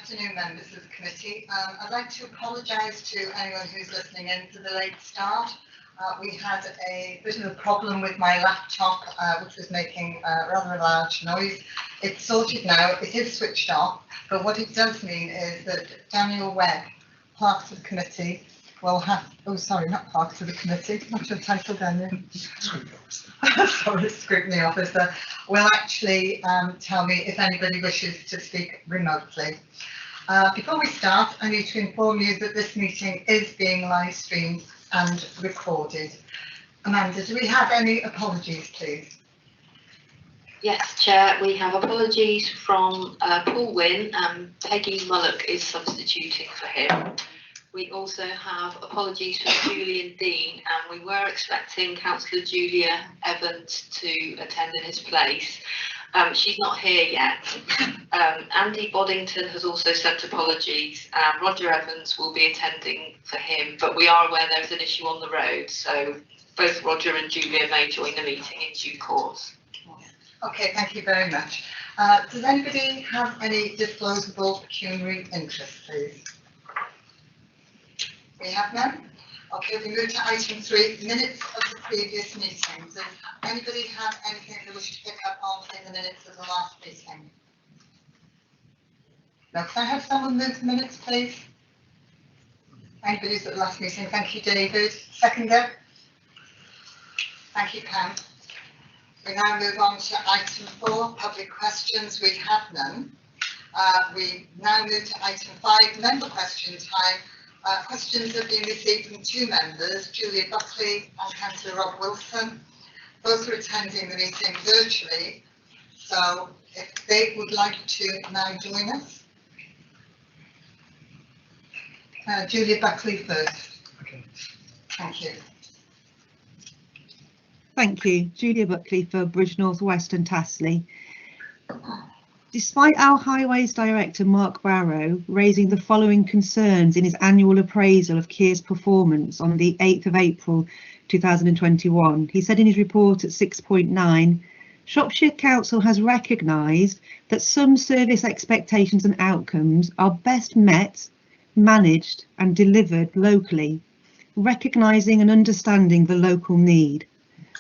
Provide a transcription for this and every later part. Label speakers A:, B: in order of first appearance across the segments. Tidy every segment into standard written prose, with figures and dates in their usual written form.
A: afternoon, members of the committee. I'd like to apologise to anyone who's listening in for the late start. We had a bit of a problem with my laptop, which was making rather a large noise. It's sorted now, it is switched off, but what it does mean is that Daniel Webb, Clerk of the committee, will have, oh sorry, not Clerk of the committee, not your title, Daniel. Sorry, scrutiny officer, will actually tell me if anybody wishes to speak remotely. Before we start, I need to inform you that this meeting is being live streamed and recorded. Amanda, do we have any apologies, please?
B: Yes, Chair, we have apologies from Paul Wynne, and Peggy Mullock is substituting for him. We also have apologies from Julian Dean, and we were expecting Councillor Julia Evans to attend in his place. She's not here yet. Andy Boddington has also sent apologies. Roger Evans will be attending for him, but we are aware there's an issue on the road, so both Roger and Julia may join the meeting in due course.
A: Okay, thank you very much. Does anybody have any disclosable pecuniary interest, please? We have none? Okay, we move to item 3, minutes of the previous meetings. Does anybody have anything they wish to pick up on in the minutes of the last meeting? No, can I have someone move the minutes, please? Anybody who's at the last meeting? Thank you, David. Seconder? Thank you, Pam. We now move on to item 4, public questions. We have none. We now move to item 5, member question time. Questions have been received from 2 members, Julia Buckley and Councillor Rob Wilson. Both are attending the meeting virtually, so if they would like to now join us. Julia Buckley first. Okay. Thank you.
C: Thank you. Julia Buckley for Bridge North West and Tassley. Despite our Highways Director Mark Barrow raising the following concerns in his annual appraisal of Keir's performance on the 8th of April 2021, he said in his report at 6.9, Shropshire Council has recognised that some service expectations and outcomes are best met, managed and delivered locally, recognising and understanding the local need.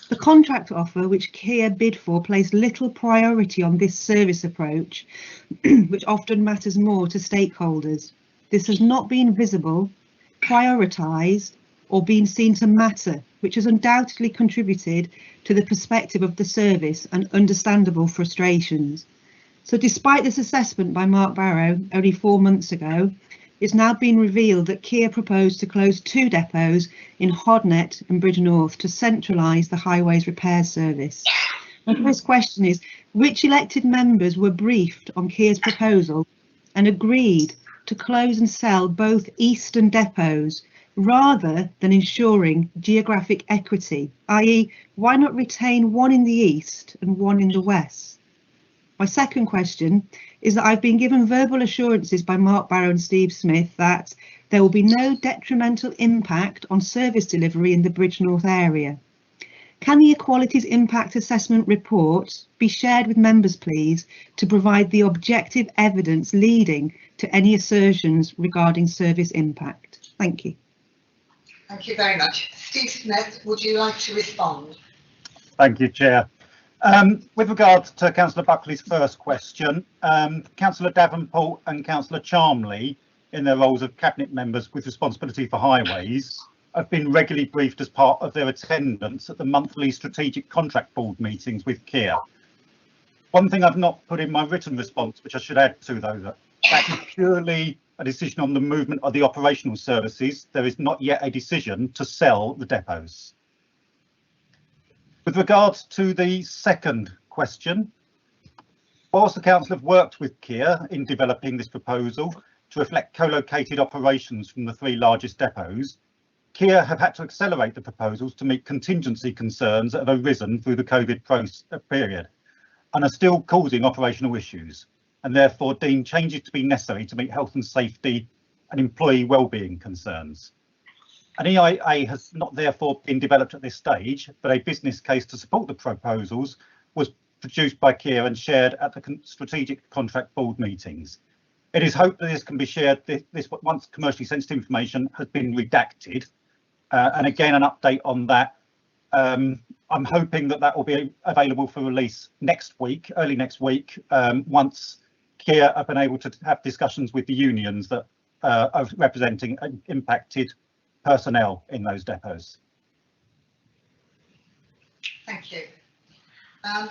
C: The contract offer which Keir bid for placed little priority on this service approach, which often matters more to stakeholders. This has not been visible, prioritised or been seen to matter, which has undoubtedly contributed to the perspective of the service and understandable frustrations. So despite this assessment by Mark Barrow only 4 months ago, it's now been revealed that Keir proposed to close 2 depots in Hodnet and Bridge North to centralise the highways repair service. My first question is, which elected members were briefed on Keir's proposal and agreed to close and sell both eastern depots rather than ensuring geographic equity, i.e. why not retain one in the east and one in the west? My second question is that I've been given verbal assurances by Mark Barrow and Steve Smith that there will be no detrimental impact on service delivery in the Bridge North area. Can the Equalities Impact Assessment report be shared with members, please, to provide the objective evidence leading to any assertions regarding service impact? Thank you.
A: Thank you very much. Steve Smith, would you like to respond?
D: Thank you, Chair. With regard to Councillor Buckley's first question, Councillor Davenport and Councillor Charmley, in their roles of Cabinet members with responsibility for highways, have been regularly briefed as part of their attendance at the monthly Strategic Contract Board meetings with Keir. One thing I've not put in my written response, which I should add to though, that is purely a decision on the movement of the operational services. There is not yet a decision to sell the depots. With regards to the second question, whilst the Council have worked with Keir in developing this proposal to reflect co-located operations from the 3 largest depots, Keir have had to accelerate the proposals to meet contingency concerns that have arisen through the COVID period and are still causing operational issues, and therefore deem changes to be necessary to meet health and safety and employee wellbeing concerns. An EIA has not therefore been developed at this stage, but a business case to support the proposals was produced by Keir and shared at the Strategic Contract Board meetings. It is hoped that this can be shared this once commercially sensitive information has been redacted. And again, an update on that. I'm hoping that will be available for release next week, early next week, once Kier have been able to have discussions with the unions that are representing impacted personnel in those depots.
A: Thank you.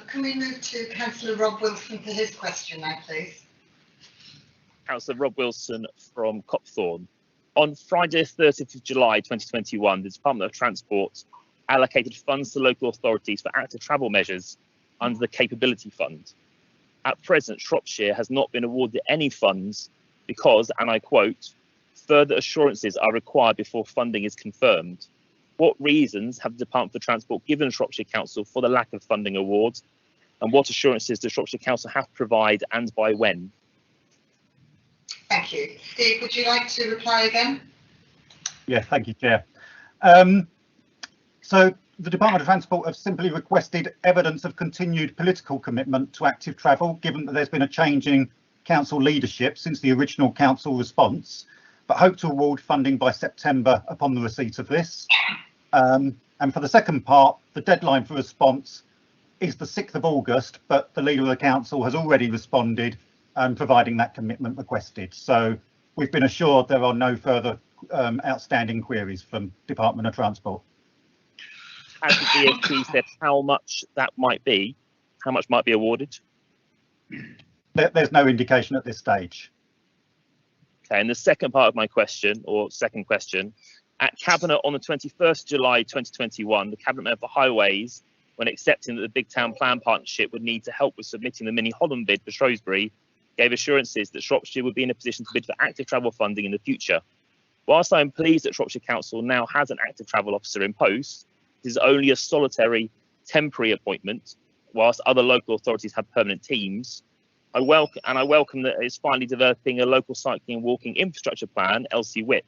A: Can we move to Councillor Rob Wilson for his question now, please?
E: Councillor Rob Wilson from Copthorne. On Friday, 30th of July 2021, the Department of Transport allocated funds to local authorities for active travel measures under the Capability Fund. At present, Shropshire has not been awarded any funds because, and I quote, further assurances are required before funding is confirmed. What reasons have the Department for Transport given Shropshire Council for the lack of funding awards, and what assurances does Shropshire Council have to provide and by when?
A: Thank you. Steve, would you like to reply again?
D: Yeah, thank you, Chair. So the Department of Transport have simply requested evidence of continued political commitment to active travel, given that there's been a change in council leadership since the original council response, but hope to award funding by September upon the receipt of this. And for the second part, the deadline for response is the 6th of August, but the leader of the council has already responded and providing that commitment requested. So we've been assured there are no further outstanding queries from Department of Transport.
E: Has the DfT said how much that might be? How much might be awarded?
D: There's no indication at this stage.
E: Okay, and the second part of my question, or second question, at Cabinet on the 21st July 2021, the Cabinet member for Highways, when accepting that the Big Town Plan Partnership would need to help with submitting the Mini Holland bid for Shrewsbury, gave assurances that Shropshire would be in a position to bid for active travel funding in the future. Whilst I am pleased that Shropshire Council now has an active travel officer in post, this is only a solitary temporary appointment, whilst other local authorities have permanent teams. I welcome that it's finally developing a local cycling and walking infrastructure plan, LC-WIP.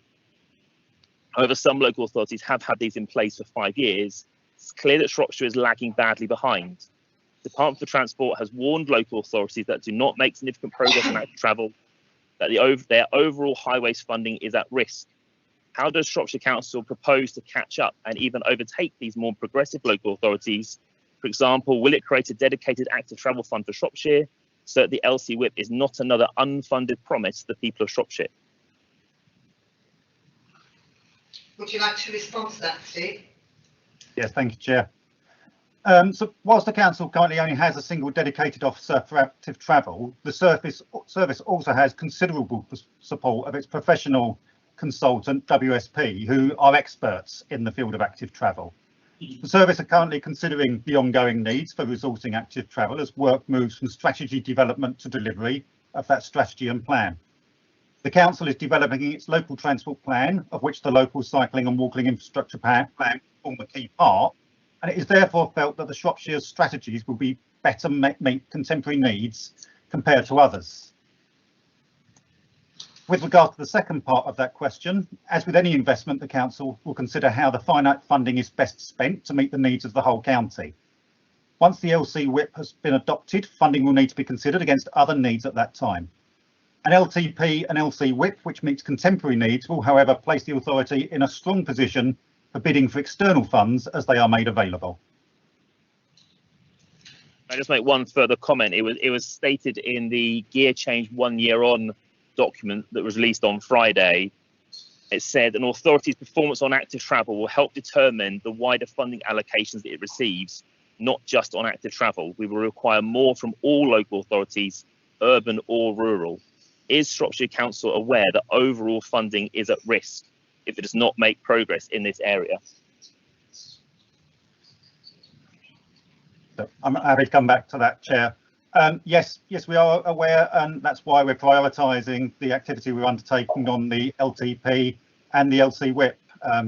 E: However, some local authorities have had these in place for 5 years. It's clear that Shropshire is lagging badly behind. The Department for Transport has warned local authorities that do not make significant progress on active travel, that their overall highways funding is at risk. How does Shropshire Council propose to catch up and even overtake these more progressive local authorities? For example, will it create a dedicated active travel fund for Shropshire so that the LC-WIP is not another unfunded promise to the people of Shropshire?
A: Would you like to respond to that, Steve?
D: Yes, thank you, Chair. So whilst the council currently only has a single dedicated officer for active travel, the service also has considerable support of its professional consultant, WSP, who are experts in the field of active travel. The service are currently considering the ongoing needs for resourcing active travel as work moves from strategy development to delivery of that strategy and plan. The council is developing its local transport plan, of which the local cycling and walking infrastructure plan form a key part, and it is therefore felt that the Shropshire strategies will be better meet contemporary needs compared to others. With regard to the second part of that question, as with any investment, the council will consider how the finite funding is best spent to meet the needs of the whole county. Once the LC-WIP has been adopted, funding will need to be considered against other needs at that time. An LTP and LC-WIP which meets contemporary needs will, however, place the authority in a strong position for bidding for external funds as they are made available.
E: I just make one further comment. It was stated in the gear change 1 year on document that was released on Friday. It said an authority's performance on active travel will help determine the wider funding allocations that it receives, not just on active travel. We will require more from all local authorities, urban or rural. Is Shropshire Council aware that overall funding is at risk if it does not make progress in this area?
D: I'm happy to come back to that, Chair. Yes, we are aware, and that's why we're prioritising the activity we're undertaking on the LTP and the LC-WIP,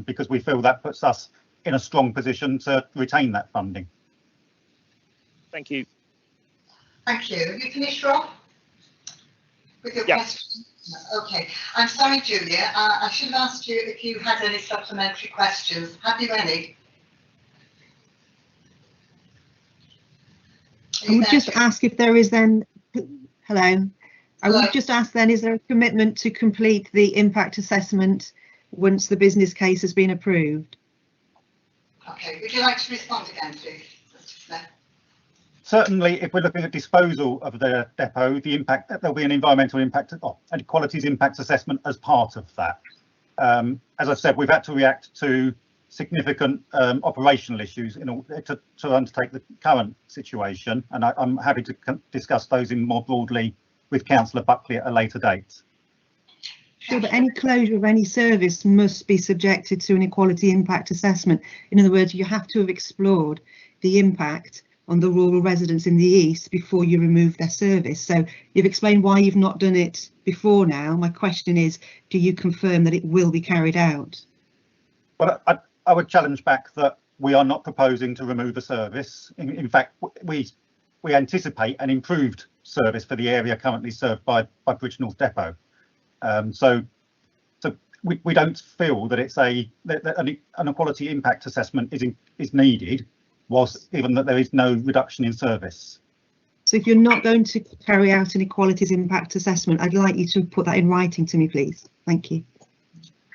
D: because we feel that puts us in a strong position to retain that funding.
E: Thank you.
A: Thank you. Have you finished, Rob? With your
E: Yeah.
A: question? Okay. I'm sorry, Julia. I should have asked you if you had any supplementary questions. Have you any?
C: I would just ask if there is then, hello, I would just ask then, is there a commitment to complete the impact assessment once the business case has been approved?
A: Okay, would you like to respond again, please, Mr. Smith?
D: Certainly, if we're looking at disposal of the depot, the impact, there'll be an environmental impact and qualities impact assessment as part of that. As I said, we've had to react to significant operational issues in order to undertake the current situation, and I'm happy to discuss those in more broadly with Councillor Buckley at a later date.
C: Sure, but any closure of any service must be subjected to an equality impact assessment. In other words, you have to have explored the impact on the rural residents in the east before you remove their service. So you've explained why you've not done it before now. My question is, do you confirm that it will be carried out?
D: Well, I would challenge back that we are not proposing to remove a service. In fact, we anticipate an improved service for the area currently served by Bridgnorth Depot. So we don't feel that it's an equality impact assessment is needed, given that there is no reduction in service.
C: So if you're not going to carry out an equalities impact assessment, I'd like you to put that in writing to me, please. Thank you.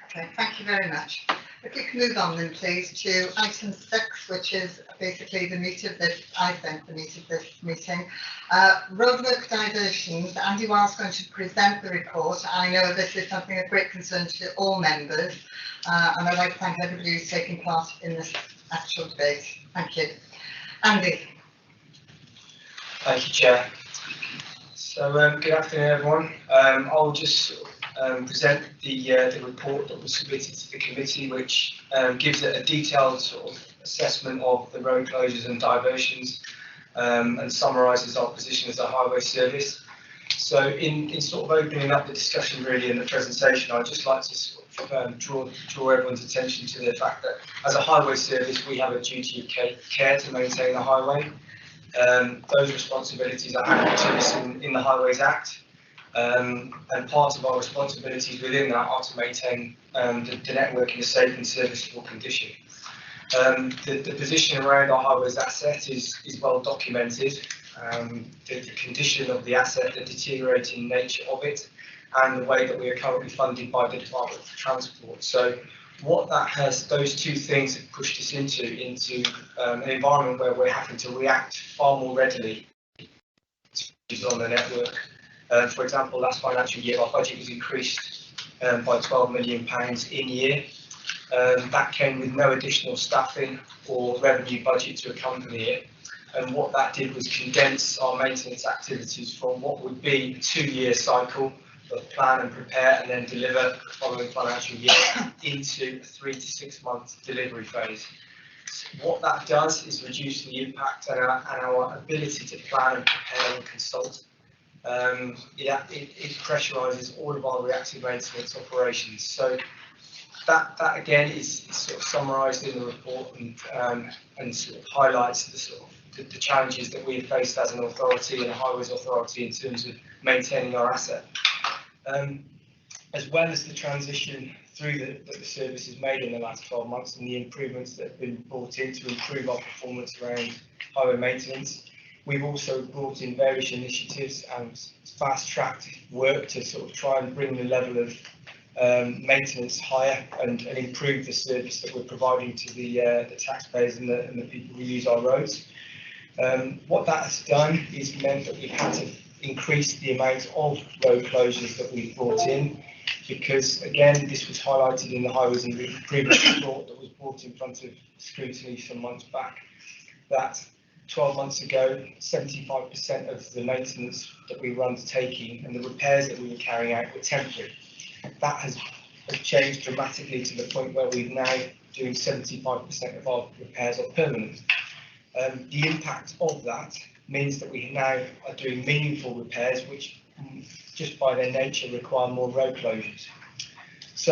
A: Okay, thank you very much. If we can move on then, please, to item 6, which is basically the meat of this, I think, the meat of this meeting. Roadwork diversions. Andy Wiles is going to present the report. I know this is something of great concern to all members, and I'd like to thank everybody who's taking part in this actual debate. Thank you. Andy.
F: Thank you, Chair. So good afternoon, everyone. I'll just present the report that was submitted to the committee, which gives a detailed sort of assessment of the road closures and diversions, and summarises our position as a highway service. So in sort of opening up the discussion really in the presentation, I'd just like to sort of, draw everyone's attention to the fact that as a highway service we have a duty of care to maintain the highway. Those responsibilities are handed to us in the Highways Act. And part of our responsibilities within that are to maintain the network in a safe and serviceable condition. The position around our highways asset is well documented. The condition of the asset, the deteriorating nature of it, and the way that we are currently funded by the Department for Transport. So what that has, those two things have pushed us into an environment where we're having to react far more readily on the network. For example, last financial year our budget was increased by £12 million in year. That came with no additional staffing or revenue budget to accompany it. And what that did was condense our maintenance activities from what would be a 2-year cycle of plan and prepare and then deliver the following financial year into a 3 to 6 month delivery phase. What that does is reduce the impact and our ability to plan and prepare and consult. It pressurises all of our reactive maintenance operations. So that again is sort of summarised in the report and sort of highlights the challenges that we have faced as an authority and a highways authority in terms of maintaining our asset. As well as the transition through that the service has made in the last 12 months and the improvements that have been brought in to improve our performance around highway maintenance, we've also brought in various initiatives and fast-tracked work to sort of try and bring the level of maintenance higher and improve the service that we're providing to the taxpayers and the people who use our roads. What that has done is meant that we've had to increase the amount of road closures that we've brought in, because again this was highlighted in the Highways and Improvement report that was brought in front of scrutiny some months back, that 12 months ago 75% of the maintenance that we were undertaking and the repairs that we were carrying out were temporary. That has changed dramatically to the point where we're now doing 75% of our repairs are permanent. The impact of that means that we now are doing meaningful repairs, which just by their nature require more road closures. So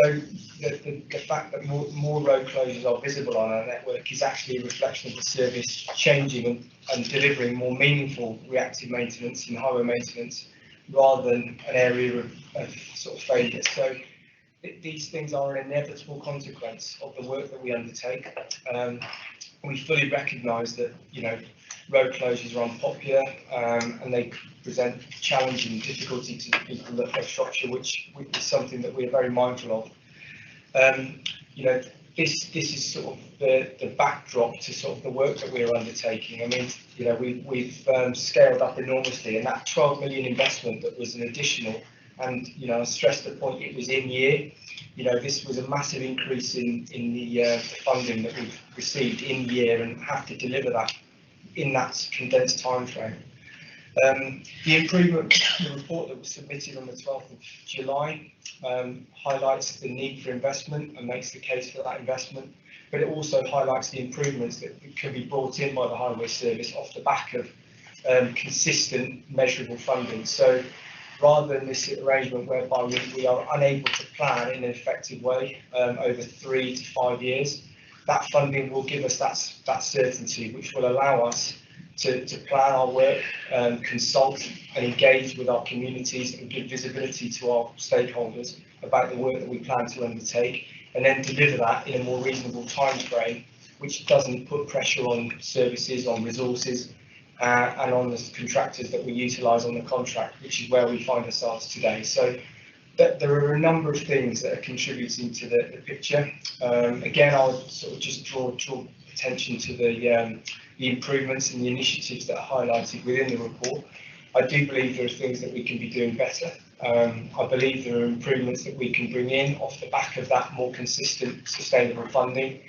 F: the fact that more road closures are visible on our network is actually a reflection of the service changing and delivering more meaningful reactive maintenance and highway maintenance rather than an area of sort of failure. So these things are an inevitable consequence of the work that we undertake. We fully recognise that, you know, road closures are unpopular and they present challenging difficulty to the people of Shropshire, which is something that we are very mindful of. You know, this is sort of the backdrop to sort of the work that we're undertaking. I mean, you know, we've scaled up enormously, and that 12 million investment that was an additional, and you know, I stress the point, it was in year. You know, this was a massive increase in the funding that we've received in year, and have to deliver that in that condensed time frame. The improvement, the report that was submitted on the 12th of July highlights the need for investment and makes the case for that investment, but it also highlights the improvements that can be brought in by the Highway Service off the back of consistent measurable funding. So rather than this arrangement whereby we are unable to plan in an effective way over 3 to 5 years, that funding will give us that certainty, which will allow us to plan our work, consult and engage with our communities and give visibility to our stakeholders about the work that we plan to undertake, and then deliver that in a more reasonable time frame, which doesn't put pressure on services, on resources, and on the contractors that we utilise on the contract, which is where we find ourselves today. So there are a number of things that are contributing to the picture. Again, I'll sort of just draw attention to the improvements and the initiatives that are highlighted within the report. I do believe there are things that we can be doing better. I believe there are improvements that we can bring in off the back of that more consistent, sustainable funding,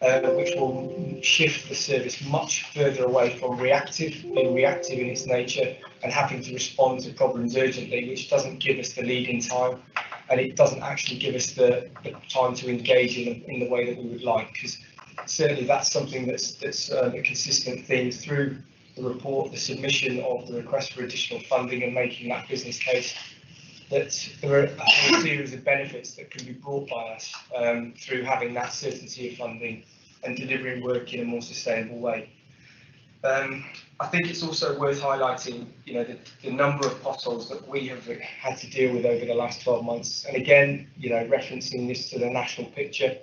F: which will shift the service much further away from being reactive in its nature and having to respond to problems urgently, which doesn't give us the lead in time, and it doesn't actually give us the time to engage in the way that we would like. Because certainly that's something that's a consistent theme through the report, the submission of the request for additional funding and making that business case, that there are a whole series of benefits that can be brought by us through having that certainty of funding and delivering work in a more sustainable way. I think it's also worth highlighting, you know, the number of potholes that we have had to deal with over the last 12 months. And again, you know, referencing this to the national picture,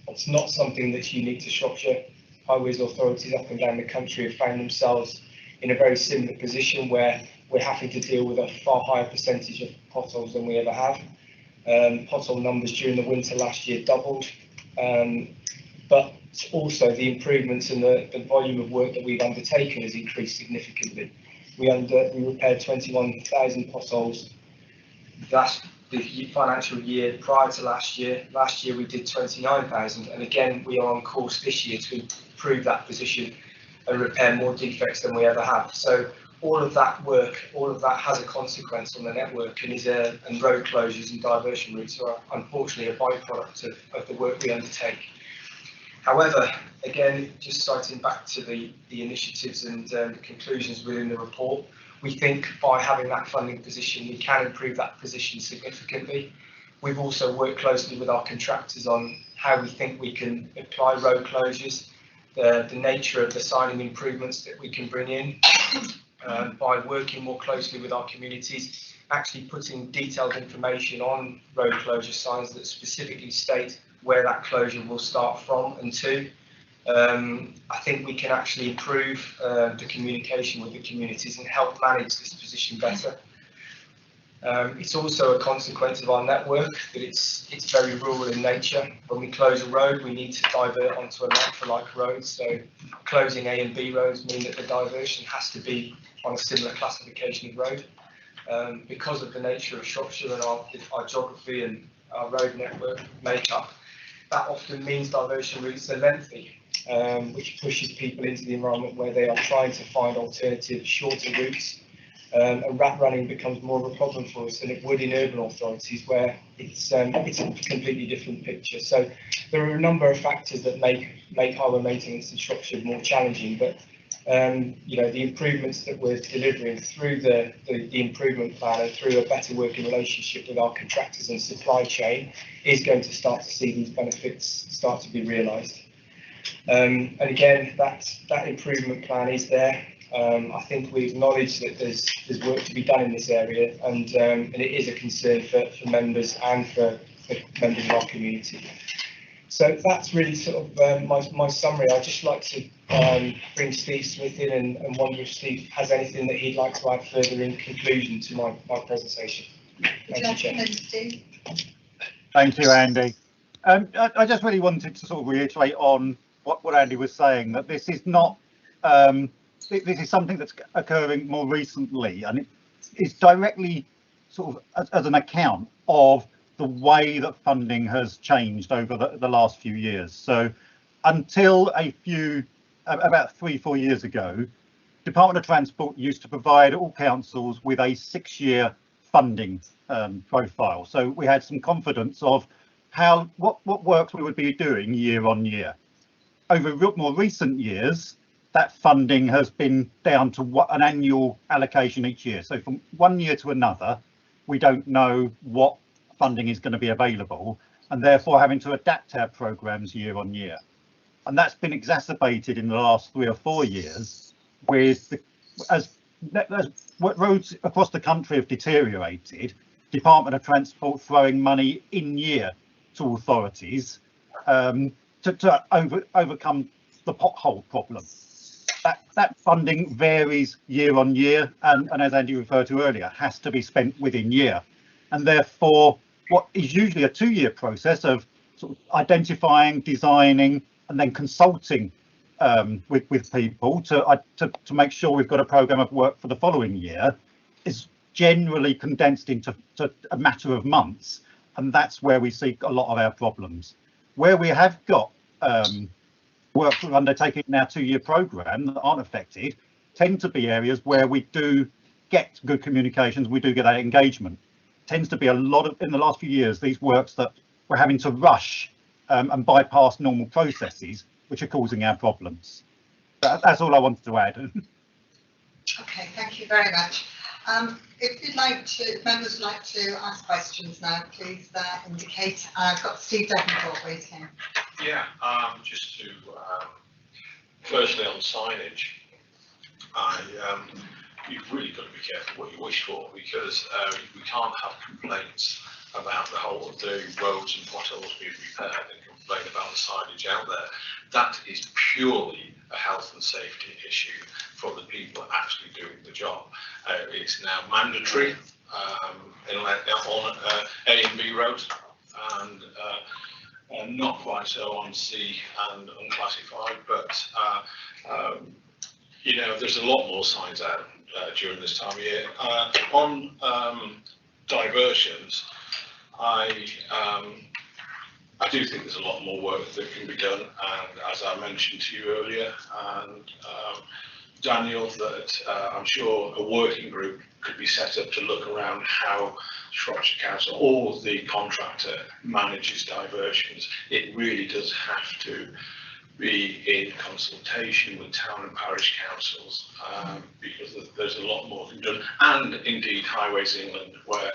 F: it's not something that's unique to Shropshire. Highways authorities up and down the country have found themselves in a very similar position where we're having to deal with a far higher percentage of potholes than we ever have. Pothole numbers during the winter last year doubled, but also the improvements in the volume of work that we've undertaken has increased significantly. We repaired 21,000 potholes the financial year prior to last year. Last year we did 29,000, and again we are on course this year to improve that position and repair more defects than we ever have. So all of that work, all of that has a consequence on the network, and and road closures and diversion routes are unfortunately a byproduct of the work we undertake. However, again, just citing back to the initiatives and the conclusions within the report, we think by having that funding position, we can improve that position significantly. We've also worked closely with our contractors on how we think we can apply road closures, the nature of the signing improvements that we can bring in by working more closely with our communities, actually putting detailed information on road closure signs that specifically state where that closure will start from and to. I think we can actually improve the communication with the communities and help manage this position better. It's also a consequence of our network that it's very rural in nature. When we close a road, we need to divert onto a like-for-like road. So closing A and B roads mean that the diversion has to be on a similar classification of road. Because of the nature of Shropshire and our geography and our road network makeup, that often means diversion routes are lengthy, which pushes people into the environment where they are trying to find alternative, shorter routes. And rat running becomes more of a problem for us than it would in urban authorities, where it's a completely different picture. So there are a number of factors that make highway maintenance in Shropshire more challenging, but you know, the improvements that we're delivering through the improvement plan and through a better working relationship with our contractors and supply chain is going to start to see these benefits start to be realised. And again, that improvement plan is there. I think we acknowledge that there's work to be done in this area, and it is a concern for members and for members of our community. So that's really sort of my summary. I'd just like to bring Steve Smith in and wonder if Steve has anything that he'd like to add further in conclusion to my presentation. Thank you, Chair.
A: Steve?
D: Thank you, Andy. I just really wanted to sort of reiterate on what Andy was saying, that this is not, this is something that's occurring more recently, and it's directly sort of as an account of the way that funding has changed over the last few years. So until about 3-4 years ago, Department of Transport used to provide all councils with a 6-year funding profile. So we had some confidence of what works we would be doing year on year. Over more recent years, that funding has been down to an annual allocation each year. So from one year to another, we don't know what funding is going to be available, and therefore having to adapt our programmes year on year. And that's been exacerbated in the last 3 or 4 years with as roads across the country have deteriorated, Department of Transport throwing money in year to authorities to overcome the pothole problem. That funding varies year on year, and as Andy referred to earlier, has to be spent within year. And therefore, what is usually a 2-year process of sort of identifying, designing, and then consulting with people to make sure we've got a programme of work for the following year is generally condensed into a matter of months, and that's where we see a lot of our problems. Where we have got work we're undertaking in our 2-year programme that aren't affected tend to be areas where we do get good communications, we do get that engagement. Tends to be a lot of, in the last few years, these works that we're having to rush and bypass normal processes, which are causing our problems. That's all I wanted to add.
A: Okay, thank you very much. If members would like to ask questions now, please indicate. I've got Steve Davenport waiting.
G: Yeah, just to firstly on signage, you've really got to be careful what you wish for, because we can't have complaints about the roads and potholes being repaired and complain about the signage out there. That is purely a health and safety issue for the people actually doing the job. It's now mandatory on A and B roads, and not quite so on C and unclassified, but you know, there's a lot more signs out during this time of year. On diversions, I do think there's a lot more work that can be done, and as I mentioned to you earlier, and Daniel, that I'm sure a working group could be set up to look around how Shropshire Council or the contractor manages diversions. It really does have to be in consultation with town and parish councils, because there's a lot more can be done, and indeed Highways England, where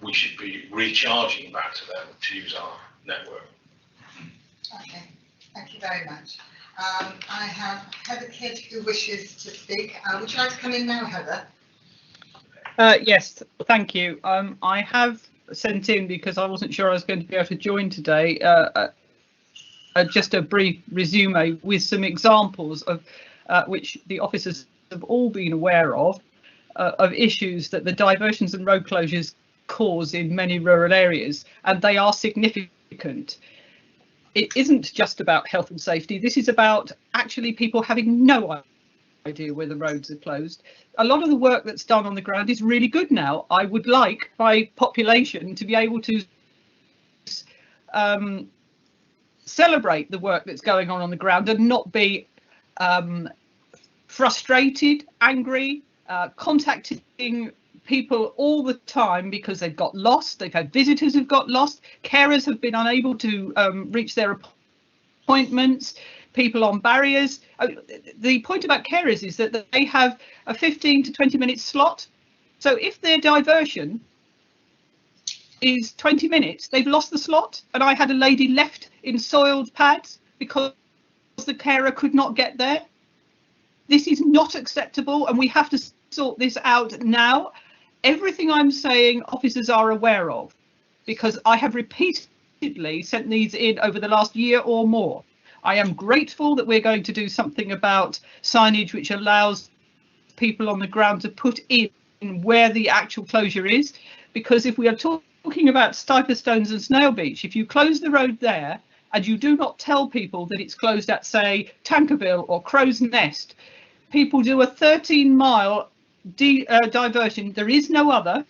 G: we should be recharging back to them to use our network.
A: Okay, thank you very much. I have Heather Kidd who wishes to speak. Would you like to come in now, Heather?
H: Yes, thank you. I have sent in, because I wasn't sure I was going to be able to join today, just a brief resume with some examples of which the officers have all been aware of issues that the diversions and road closures cause in many rural areas, and they are significant. It isn't just about health and safety. This is about actually people having no idea where the roads are closed. A lot of the work that's done on the ground is really good now. I would like my population to be able to celebrate the work that's going on the ground and not be frustrated, angry, contacting people all the time because they've got lost. They've had visitors who've got lost. Carers have been unable to reach their appointments. People on barriers. The point about carers is that they have a 15 to 20 minute slot. So if their diversion is 20 minutes, they've lost the slot. And I had a lady left in soiled pads because the carer could not get there. This is not acceptable, and we have to sort this out now. Everything I'm saying, officers are aware of, because I have repeatedly sent these in over the last year or more. I am grateful that we're going to do something about signage which allows people on the ground to put in where the actual closure is, because if we are talking about Stiperstones and Snail Beach, if you close the road there and you do not tell people that it's closed at, say, Tankerville or Crow's Nest, people do a 13-mile diversion. There is no other.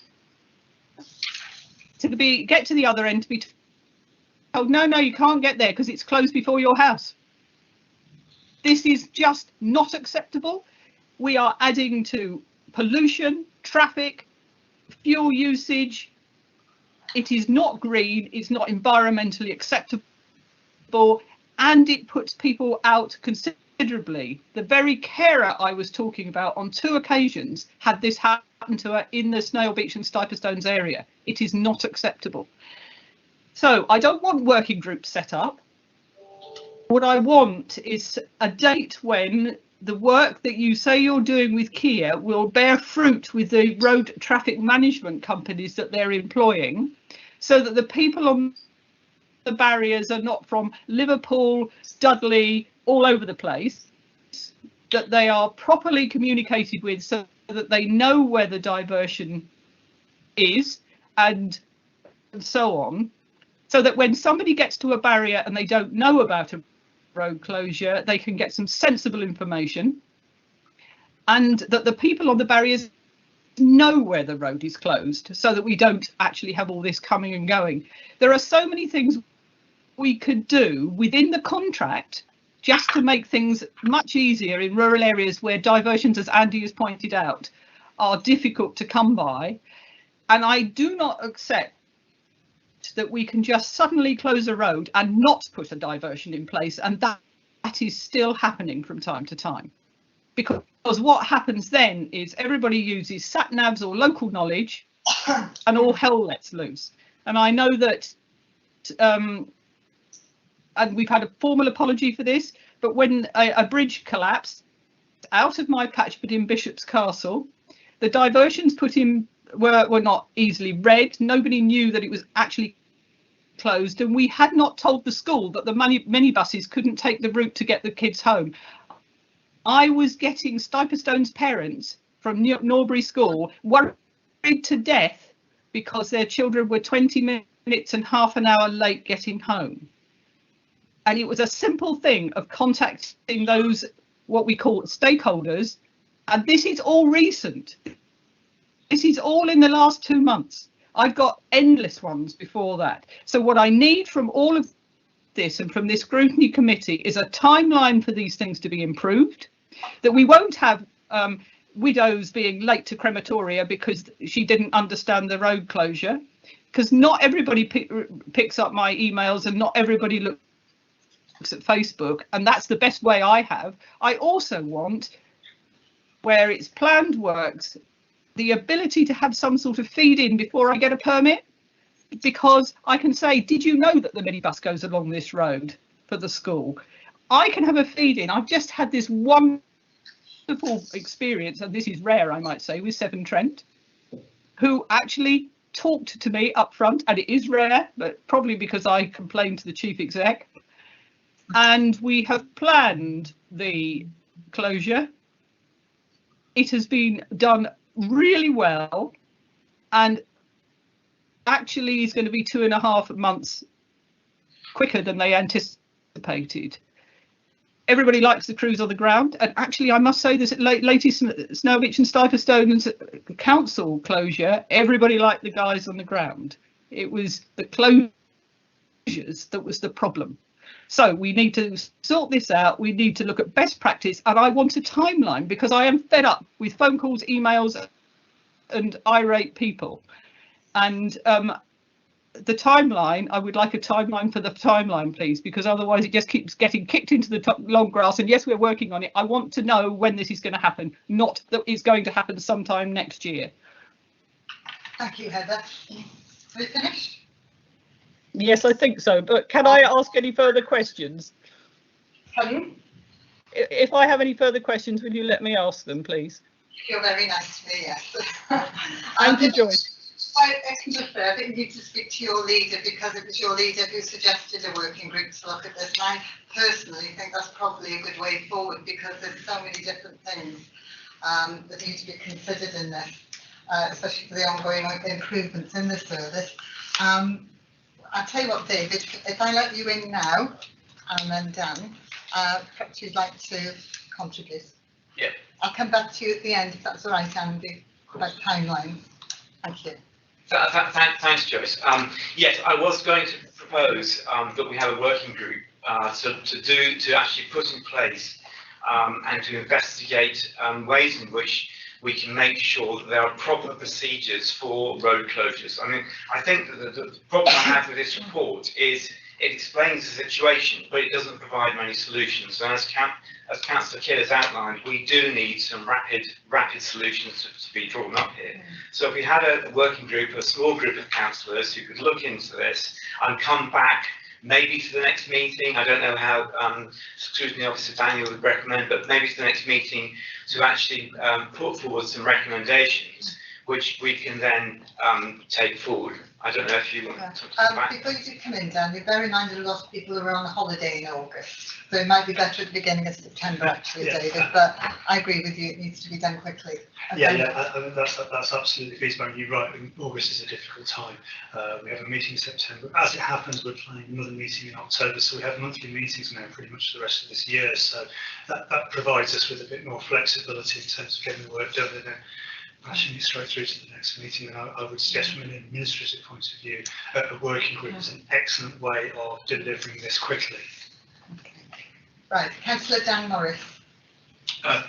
H: To get to the other end to be told, no, you can't get there because it's closed before your house. This is just not acceptable. We are adding to pollution, traffic, fuel usage. It is not green, it's not environmentally acceptable, and it puts people out considerably. The very carer I was talking about on 2 occasions had this happen to her in the Snail Beach and Stiperstones area. It is not acceptable. So I don't want working groups set up. What I want is a date when the work that you say you're doing with Kia will bear fruit with the road traffic management companies that they're employing, so that the people on the barriers are not from Liverpool, Dudley, all over the place, that they are properly communicated with so that they know where the diversion is and so on, so that when somebody gets to a barrier and they don't know about a road closure, they can get some sensible information, and that the people on the barriers know where the road is closed, so that we don't actually have all this coming and going. There are so many things we could do within the contract just to make things much easier in rural areas where diversions, as Andy has pointed out, are difficult to come by. And I do not accept that we can just suddenly close a road and not put a diversion in place, and that is still happening from time to time, because what happens then is everybody uses sat navs or local knowledge and all hell lets loose. And I know that and we've had a formal apology for this, but when a bridge collapsed out of my patch but in Bishop's Castle, the diversions put in were not easily read. Nobody knew that it was actually closed, and we had not told the school that the minibuses couldn't take the route to get the kids home. I was getting Stiperstone's parents from Norbury School worried to death because their children were 20 minutes and half an hour late getting home. And it was a simple thing of contacting those, what we call stakeholders, and this is all recent. This is all in the last 2 months. I've got endless ones before that. So what I need from all of this and from this scrutiny committee is a timeline for these things to be improved, that we won't have widows being late to crematoria because she didn't understand the road closure, because not everybody picks up my emails and not everybody looks at Facebook, and that's the best way I have. I also want, where it's planned works, the ability to have some sort of feed in before I get a permit, because I can say, did you know that the minibus goes along this road for the school? I can have a feed in. I've just had this wonderful experience, and this is rare, I might say, with Severn Trent, who actually talked to me up front, and it is rare, but probably because I complained to the chief exec, and we have planned the closure. It has been done really well, and actually is going to be 2.5 months quicker than they anticipated. Everybody likes the crews on the ground, and actually I must say this, latest Snail Beach and Stiperstones council closure, everybody liked the guys on the ground. It was the closures that was the problem. So we need to sort this out. We need to look at best practice, and I want a timeline, because I am fed up with phone calls, emails and irate people. And the timeline, I would like a timeline for the timeline, please, because otherwise it just keeps getting kicked into the long grass. And yes, we're working on it. I want to know when this is going to happen, not that it's going to happen sometime next year.
A: Thank you, Heather. Are we finished?
H: Yes, I think so. But can I ask any further questions?
A: Pardon?
H: If I have any further questions, will you let me ask them, please?
A: You're very nice to me, yes.
H: Thank you, Joyce.
A: I can just say, I think you need to speak to your leader, because it was your leader who suggested a working group to look at this. And I personally think that's probably a good way forward, because there's so many different things that need to be considered in this, especially for the ongoing improvements in the service. I'll tell you what, David, if I let you in now, and then Dan, perhaps you'd like to contribute.
I: Yeah.
A: I'll come back to you at the end, if that's all right, Andy, about timeline. Thank you.
I: Thanks, Joyce. Yes, I was going to propose that we have a working group to actually put in place and to investigate ways in which we can make sure that there are proper procedures for road closures. I mean, I think that the problem I have with this report is it explains the situation, but it doesn't provide many solutions. So as Councillor Kidd has outlined, we do need some rapid solutions to be drawn up here. So if we had a working group, a small group of councillors who could look into this and come back maybe to the next meeting, I don't know how Scrutiny Officer Daniel would recommend, but maybe to the next meeting to actually put forward some recommendations which we can then take forward. I don't know if you want to talk back.
A: Before you do come in, Dan, bear in mind that a lot of people are on holiday in August, so it might be better at the beginning of September, actually,
J: Yeah.
A: David, but I agree with you, it needs to be done quickly.
J: That's absolutely feasible. You're right, August is a difficult time. We have a meeting in September. As it happens, we're planning another meeting in October, so we have monthly meetings now pretty much for the rest of this year, so that provides us with a bit more flexibility in terms of getting the work done and then pushing it straight through to the next meeting. And I would suggest from an administrative point of view, a working group is an excellent way of delivering this quickly.
A: Okay. Right, Councillor Dan Morris.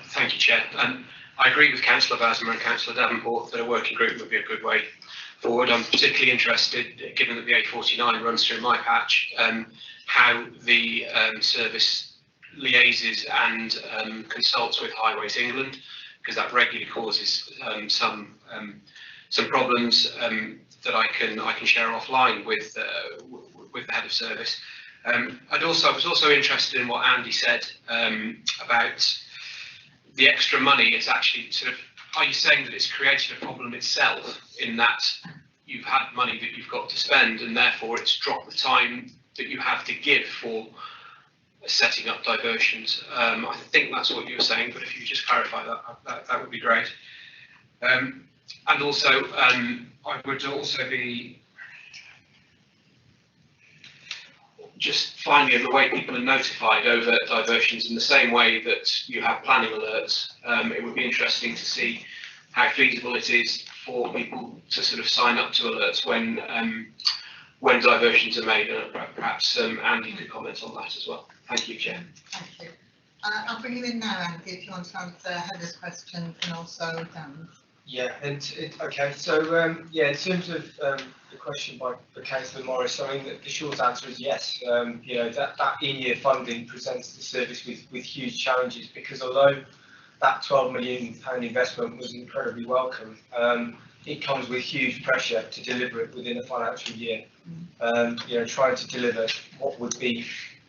K: Thank you, Chair. I agree with Councillor Vasmer and Councillor Davenport that a working group would be a good way forward. I'm particularly interested, given that the A49 runs through my patch, how the service liaises and consults with Highways England, because that regularly causes some problems that I can share offline with the head of service. I was also interested in what Andy said about the extra money. It's actually sort of, are you saying that it's created a problem itself in that you've had money that you've got to spend and therefore it's dropped the time that you have to give for setting up diversions? I think that's what you were saying, but if you just clarify that would be great. And also, I would also be just finally, in the way people are notified over diversions in the same way that you have planning alerts, it would be interesting to see how feasible it is for people to sort of sign up to alerts when diversions are made, and perhaps Andy could comment on that as well. Thank you, Chair.
A: Thank you. I'll bring you in now, Andy, if you want to answer Heather's questions and also Dan's.
F: Yeah, okay. So yeah, in terms of the question by Councillor Morris, I mean the short answer is yes. You know, that in-year funding presents the service with huge challenges, because although that £12 million investment was incredibly welcome, it comes with huge pressure to deliver it within a financial year. You know, trying to deliver what would be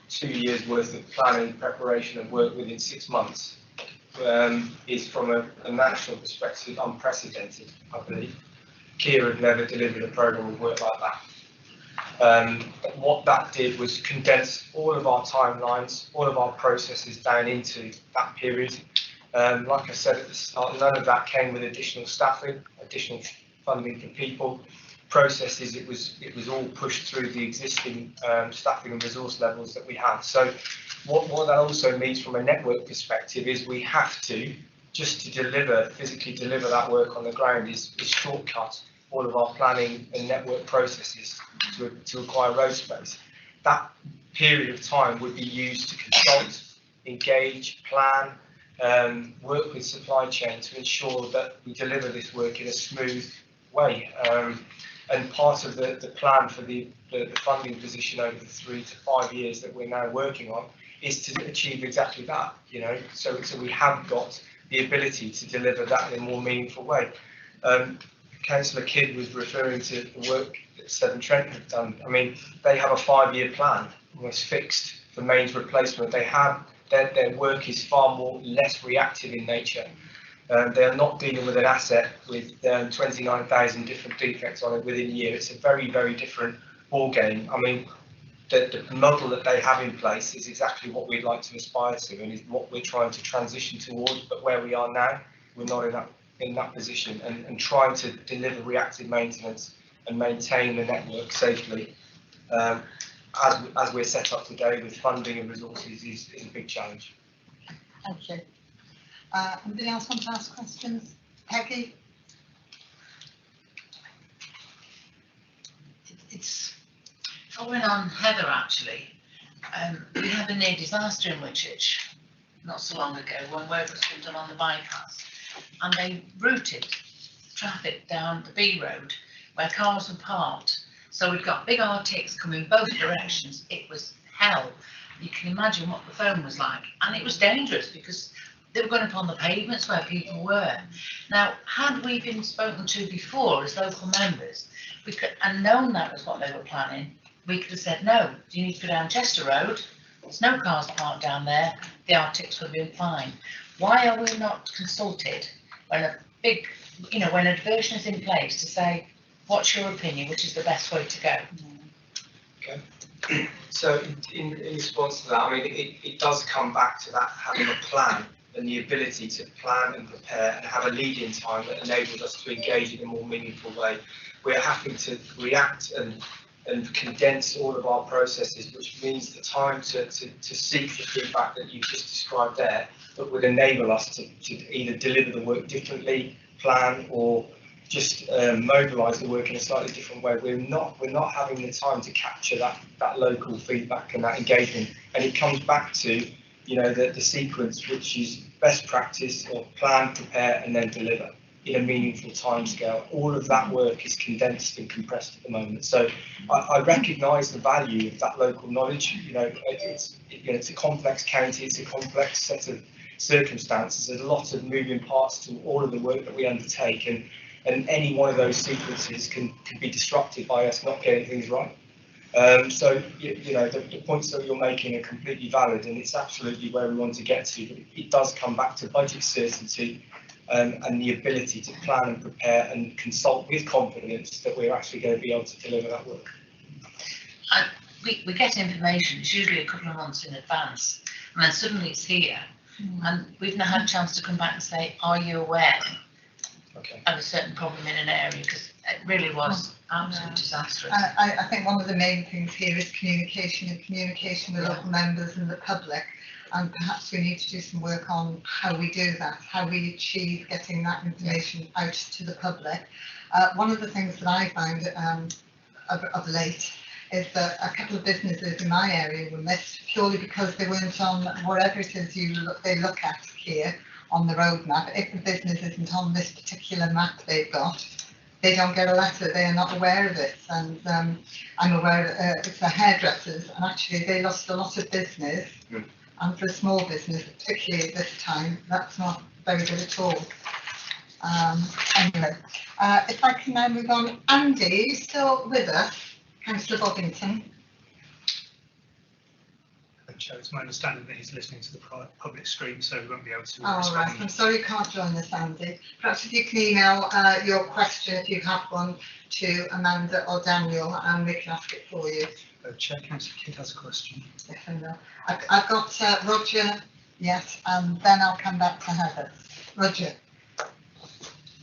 F: 2 years worth of planning, preparation and work within 6 months is, from a national perspective, unprecedented, I believe. Kia had never delivered a programme of work like that. What that did was condense all of our timelines, all of our processes down into that period. Like I said at the start, none of that came with additional staffing, additional funding for people, processes. It was all pushed through the existing staffing and resource levels that we have. So what that also means from a network perspective is we have to, just to physically deliver that work on the ground, is shortcut all of our planning and network processes to acquire road space. That period of time would be used to consult, engage, plan, work with supply chain to ensure that we deliver this work in a smooth way. And part of the plan for the funding position over the 3 to 5 years that we're now working on is to achieve exactly that. You know, so we have got the ability to deliver that in a more meaningful way. Councillor Kidd was referring to the work that Severn Trent have done. I mean, they have a 5-year plan, almost fixed, for mains replacement. They have their work is far less reactive in nature. They are not dealing with an asset with 29,000 different defects on it within a year. It's a very, very different ball game. I mean, the model that they have in place is exactly what we'd like to aspire to, and is what we're trying to transition towards. But where we are now, we're not in that position, and trying to deliver reactive maintenance and maintain the network safely, as we're set up today with funding and resources, is a big challenge.
A: Thank you. Anybody else want to ask questions? Peggy?
L: It's following on Heather, actually. We had a near disaster in Whitchurch not so long ago when work was being done on the bypass, and they routed traffic down the B road where cars were parked. So we've got big Arctics coming both directions. It was hell. You can imagine what the phone was like, and it was dangerous because they were going upon the pavements where people were. Now, had we been spoken to before as local members, we could, and known that was what they were planning, we could have said, no, you need to go down Chester Road. There's no cars parked down there. The Arctics would have been fine. Why are we not consulted when a big, when a diversion is in place to say, what's your opinion, which is the best way to go?
F: Okay. So in response to that, I mean, it does come back to that having a plan and the ability to plan and prepare and have a lead-in time that enables us to engage in a more meaningful way. We're having to react and condense all of our processes, which means the time to seek the feedback that you've just described there, that would enable us to either deliver the work differently, plan, or just mobilise the work in a slightly different way. We're not having the time to capture that local feedback and that engagement, and it comes back to the sequence, which is best practice or plan, prepare, and then deliver in a meaningful timescale. All of that work is condensed and compressed at the moment. So I recognise the value of that local knowledge. It's a complex county, it's a complex set of circumstances. There's a lot of moving parts to all of the work that we undertake, and any one of those sequences can be disrupted by us not getting things right. So the points that you're making are completely valid, and it's absolutely where we want to get to. But it does come back to budget certainty and the ability to plan and prepare and consult with confidence that we're actually going to be able to deliver that work.
L: We get information, it's usually a couple of months in advance, and then suddenly it's here, and we've not had a chance to come back and say, are you aware of a certain problem in an area? Because it really was absolutely disastrous.
A: I think one of the main things here is communication with local members and the public, and perhaps we need to do some work on how we do that, how we achieve getting that information out to the public. One of the things that I found of late is that a couple of businesses in my area were missed purely because they weren't on whatever it is they look at here on the roadmap. If the business isn't on this particular map they've got, they don't get a letter, they are not aware of it. And I'm aware it's the hairdressers, and actually they lost a lot of business. And for a small business, particularly at this time, that's not very good at all. Anyway, if I can now move on. Andy, are you still with us? Councillor Bobbington.
J: Chair, it's my understanding that he's listening to the public stream, so we won't be able to
A: respond. Right, I'm sorry you can't join us, Andy. Perhaps if you can email your question, if you have one, to Amanda or Daniel, and we can ask it for you.
J: Chair, Councillor Kidd has a question.
A: Yes, I know. I've got Roger, yes, and then I'll come back to Heather. Roger.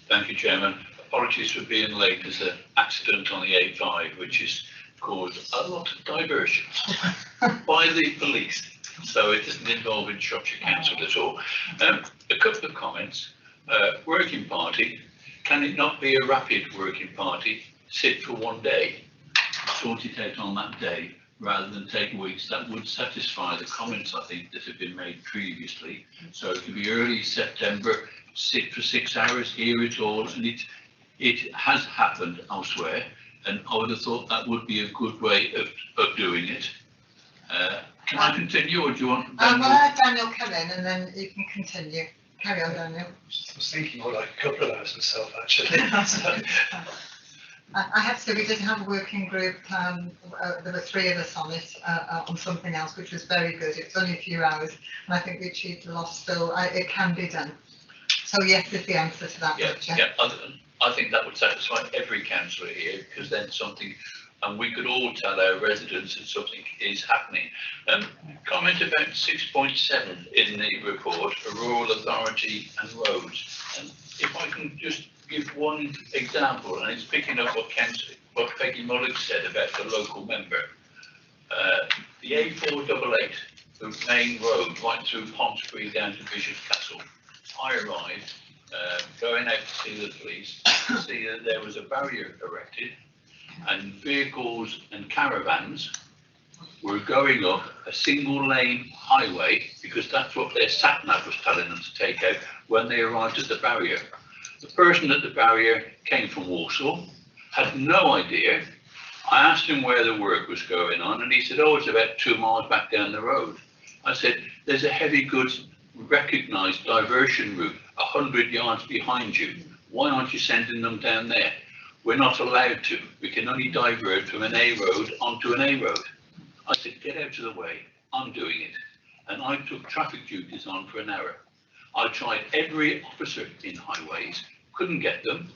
M: Thank you, Chairman. Apologies for being late. There's an accident on the A5, which has caused a lot of diversion by the police. So it doesn't involve in Shropshire Council at all. A couple of comments. Working party, can it not be a rapid working party? Sit for one day, sort it out on that day, rather than take weeks. That would satisfy the comments, I think, that have been made previously. So it could be early September, sit for 6 hours, hear it all, and it has happened elsewhere, and I would have thought that would be a good way of doing it. Can I continue, or do you want Daniel?
A: Well, let Daniel come in and then you can continue. Carry on, Daniel.
J: I was thinking more like a couple of hours myself, actually.
A: I have to say, we did have a working group, there were 3 of us on it, on something else, which was very good. It was only a few hours, and I think we achieved a lot, so it can be done. So yes is the answer to that,
M: Yeah,
A: Richard.
M: yeah. I think that would satisfy every councillor here, because then something, and we could all tell our residents that something is happening. Comment about 6.7 in the report, a rural authority and roads. And if I can just give one example, and it's picking up what Peggy Mullock said about the local member. The A488, the main road right through Ponsbury down to Bishop's Castle. I arrived, going out to see the police, to see that there was a barrier erected and vehicles and caravans were going up a single lane highway, because that's what their sat nav was telling them to take out when they arrived at the barrier. The person at the barrier came from Walsall, had no idea. I asked him where the work was going on, and he said, oh, it's about 2 miles back down the road. I said, there's a heavy goods recognised diversion route 100 yards behind you. Why aren't you sending them down there? We're not allowed to. We can only divert from an A road onto an A road. I said, get out of the way. I'm doing it. And I took traffic duties on for an hour. I tried every officer in highways, couldn't get them.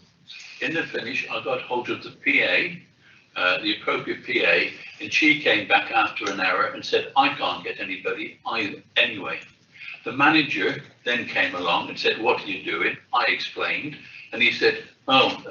M: In the finish, I got hold of the PA, the appropriate PA, and she came back after an hour and said, I can't get anybody either anyway. The manager then came along and said, what are you doing? I explained, and he said, oh,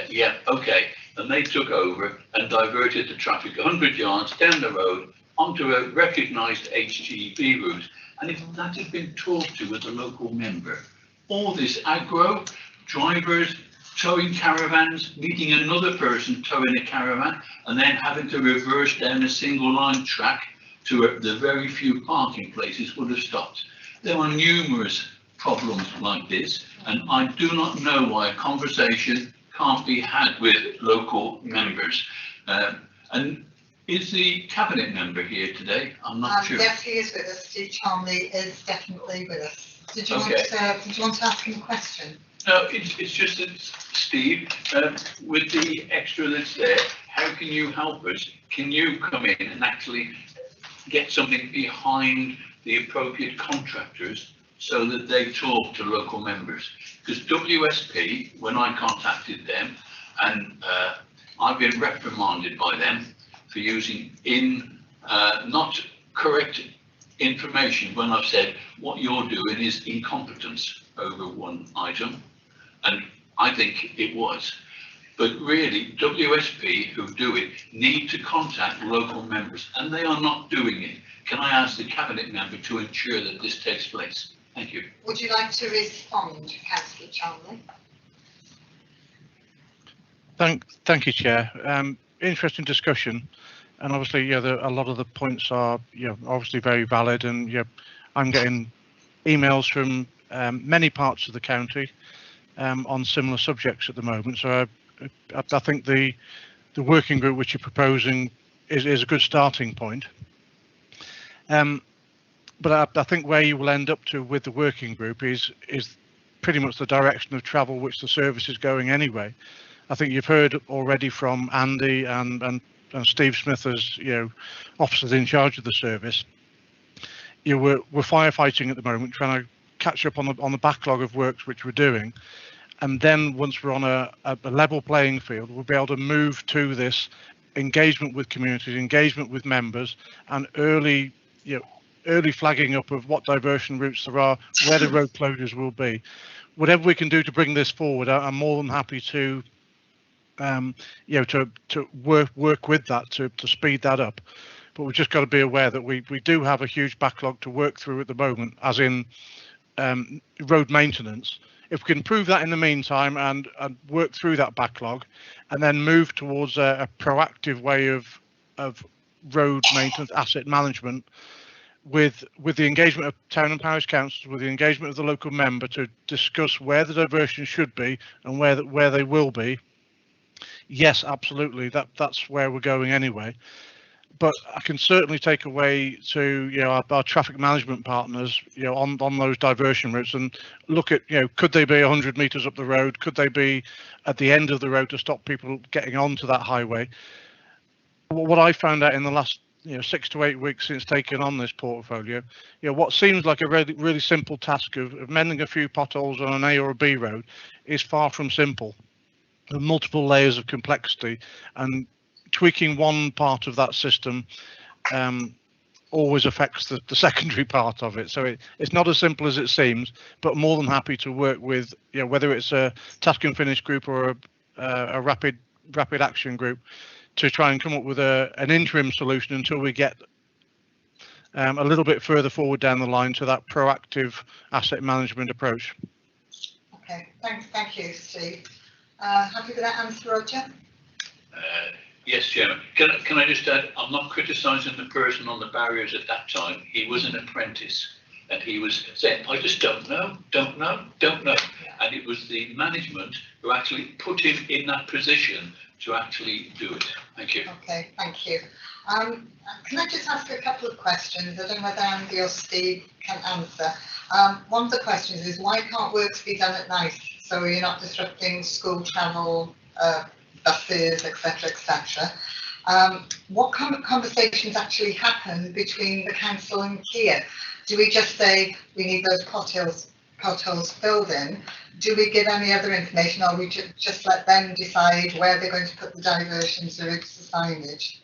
M: yeah, okay. And they took over and diverted the traffic 100 yards down the road onto a recognised HGV route. And if that had been talked to as a local member, all this aggro, drivers towing caravans, meeting another person towing a caravan, and then having to reverse down a single line track to the very few parking places would have stopped. There are numerous problems like this, and I do not know why a conversation can't be had with local members. And is the cabinet member here today? I'm not sure.
A: Yes, he is with us. Steve Charmley is definitely with us. Did you,
M: Okay.
A: did you want to ask him a question?
M: No, it's just that, Steve, with the extra that's there, how can you help us? Can you come in and actually get something behind the appropriate contractors so that they talk to local members? Because WSP, when I contacted them, and I've been reprimanded by them for using not correct information when I've said what you're doing is incompetence over one item, and I think it was. But really, WSP who do it need to contact local members, and they are not doing it. Can I ask the cabinet member to ensure that this takes place? Thank you.
A: Would you like to respond, Councillor Charmley?
N: Thank you, Chair. Interesting discussion, and obviously, yeah, a lot of the points are, obviously very valid, and I'm getting emails from many parts of the county on similar subjects at the moment. So I think the working group which you're proposing is a good starting point. But I think where you will end up to with the working group is pretty much the direction of travel which the service is going anyway. I think you've heard already from Andy and Steve Smith as officers in charge of the service. We're firefighting at the moment, trying to catch up on the backlog of works which we're doing, and then once we're on a level playing field, we'll be able to move to this engagement with communities, engagement with members, and early flagging up of what diversion routes there are, where the road closures will be. Whatever we can do to bring this forward, I'm more than happy to to work with that to speed that up. But we've just got to be aware that we do have a huge backlog to work through at the moment, as in road maintenance. If we can improve that in the meantime and work through that backlog, and then move towards a proactive way of road maintenance, asset management, with the engagement of town and parish councils, with the engagement of the local member to discuss where the diversion should be and where they will be. Yes, absolutely. That's where we're going anyway. But I can certainly take away to our traffic management partners on those diversion routes and look at could they be 100 meters up the road? Could they be at the end of the road to stop people getting onto that highway? What I found out in the last 6 to 8 weeks since taking on this portfolio, what seems like a really simple task of mending a few potholes on an A or a B road is far from simple. There are multiple layers of complexity, and tweaking one part of that system always affects the secondary part of it. So it's not as simple as it seems, but more than happy to work with, whether it's a task and finish group or a rapid action group, to try and come up with an interim solution until we get a little bit further forward down the line to that proactive asset management approach.
A: Okay, thank you, Steve. Happy with that answer, Roger?
M: Yes, Chairman. Can I just add, I'm not criticising the person on the barriers at that time. He was an apprentice, and he was saying, I just don't know. And it was the management who actually put him in that position to actually do it. Thank you.
A: Okay, thank you. Can I just ask a couple of questions? I don't know whether Andy or Steve can answer. One of the questions is, why can't works be done at night? So you're not disrupting school travel, buses, etc., etc. What kind of conversations actually happen between the council and Kia? Do we just say we need those potholes filled in? Do we give any other information, or we just let them decide where they're going to put the diversions or routes, the signage?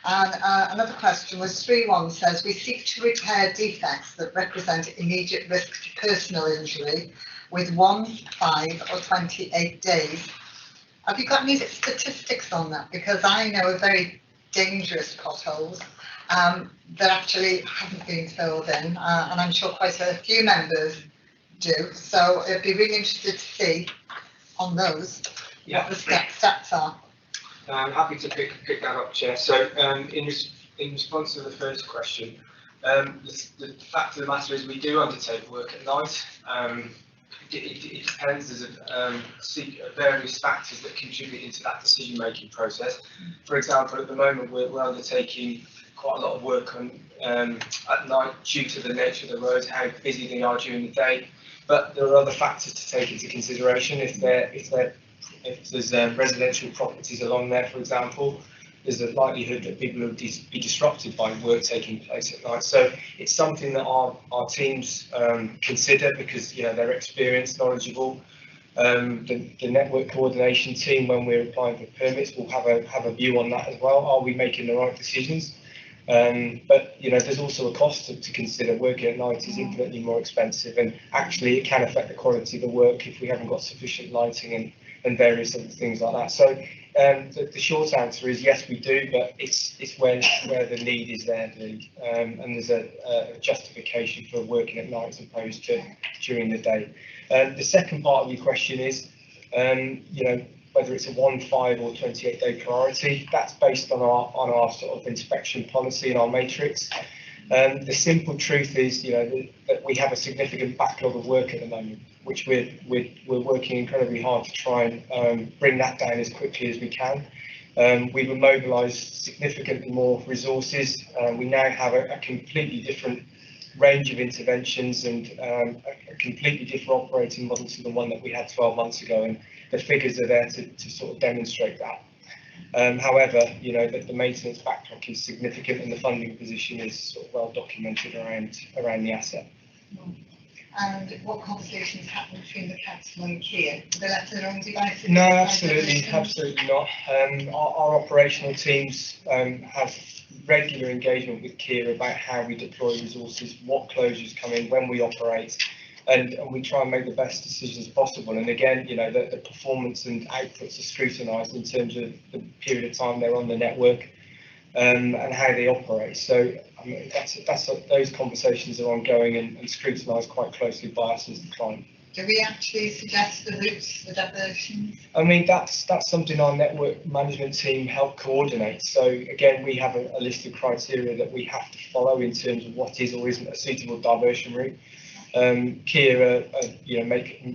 A: And another question was 3.1 says, we seek to repair defects that represent immediate risk to personal injury with 1, 5 or 28 days. Have you got any statistics on that? Because I know of very dangerous potholes that actually haven't been filled in, and I'm sure quite a few members do. So it'd be really interested to see on those what the stats are.
F: I'm happy to pick that up, Chair. So in response to the first question, the fact of the matter is we do undertake work at night. It depends. There's various factors that contribute into that decision-making process. For example, at the moment we're undertaking quite a lot of work on at night due to the nature of the roads, how busy they are during the day. But there are other factors to take into consideration. If there's residential properties along there, for example, there's a likelihood that people will be disrupted by work taking place at night. So it's something that our teams consider, because they're experienced, knowledgeable. The network coordination team, when we're applying for permits, will have a view on that as well. Are we making the right decisions? But there's also a cost to consider. Working at night is infinitely more expensive, and actually it can affect the quality of the work if we haven't got sufficient lighting and various other things like that. So the short answer is yes, we do, but it's where the need is there, really. And there's a justification for working at night as opposed to during the day. The second part of your question is, whether it's a 1, 5 or 28-day priority. That's based on our sort of inspection policy and our matrix. The simple truth is, that we have a significant backlog of work at the moment, which we're working incredibly hard to try and bring that down as quickly as we can. We've mobilised significantly more resources. We now have a completely different range of interventions and a completely different operating model to the one that we had 12 months ago, and the figures are there to sort of demonstrate that. However, the maintenance backlog is significant, and the funding position is sort of well documented around the asset.
A: And what conversations happen between the council and Kia? Do they let their own devices?
F: No, absolutely not. Our operational teams have regular engagement with Kia about how we deploy resources, what closures come in, when we operate, and we try and make the best decisions possible. And again, the performance and outputs are scrutinised in terms of the period of time they're on the network and how they operate. So I mean, those conversations are ongoing and scrutinised quite closely by us as the client.
A: Do we actually suggest the routes, the diversions?
F: I mean, that's something our network management team help coordinate. So again, we have a list of criteria that we have to follow in terms of what is or isn't a suitable diversion route. Kia,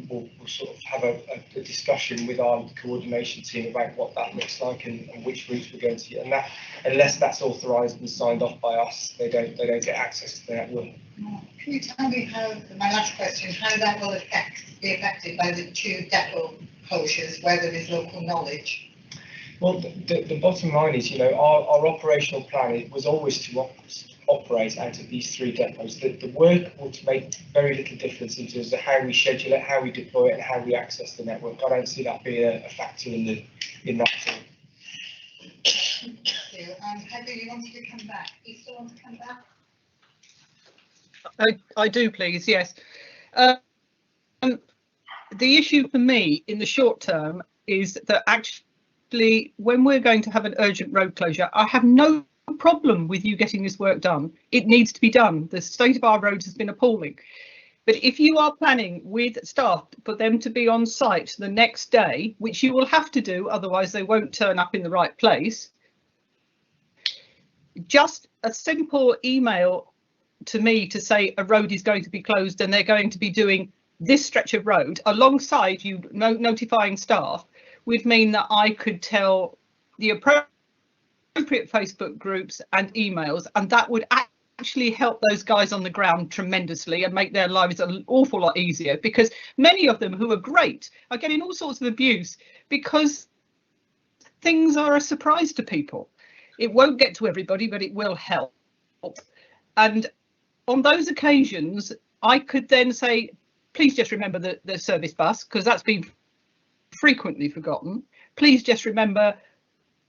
F: will sort of have a discussion with our coordination team about what that looks like and which routes we're going to get. And that, unless that's authorised and signed off by us, they don't get access to the network.
A: Can you tell me my last question, how that will be affected by the 2 depot closures where there is local knowledge?
F: Well, the bottom line is, you know, our operational plan, it was always to operate out of these 3 depots. The work will make very little difference in terms of how we schedule it, how we deploy it, and how we access the network. I don't see that being a factor in that team.
A: Thank you. Heather, you wanted to come back. You still want to come back?
H: I do, please. Yes. The issue for me in the short term is that actually, when we're going to have an urgent road closure, I have no problem with you getting this work done. It needs to be done. The state of our roads has been appalling. But if you are planning with staff for them to be on site the next day, which you will have to do, otherwise they won't turn up in the right place, just a simple email to me to say a road is going to be closed and they're going to be doing this stretch of road alongside you notifying staff would mean that I could tell the appropriate Facebook groups and emails, and that would actually help those guys on the ground tremendously and make their lives an awful lot easier, because many of them who are great are getting all sorts of abuse because things are a surprise to people. It won't get to everybody, but it will help. And on those occasions, I could then say, please just remember the service bus, because that's been frequently forgotten. Please just remember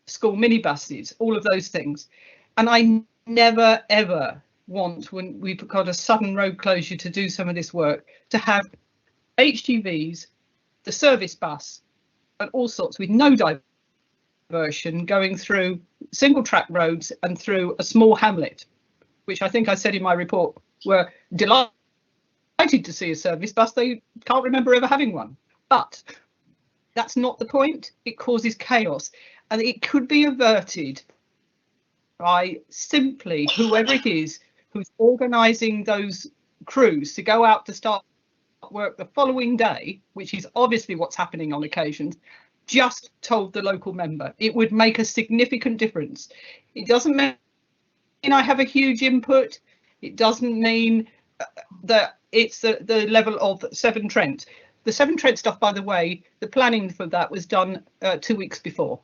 H: school minibuses, all of those things. And I never, ever want, when we've got a sudden road closure to do some of this work, to have HGVs, the service bus, and all sorts with no diversion going through single track roads and through a small hamlet, which I think I said in my report were delighted to see a service bus. They can't remember ever having one. But that's not the point. It causes chaos, and it could be averted by simply whoever it is who's organising those crews to go out to start work the following day, which is obviously what's happening on occasions, just told the local member. It would make a significant difference. It doesn't mean I have a huge input. It doesn't mean that it's the level of Severn Trent. The Severn Trent stuff, by the way, the planning for that was done 2 weeks before.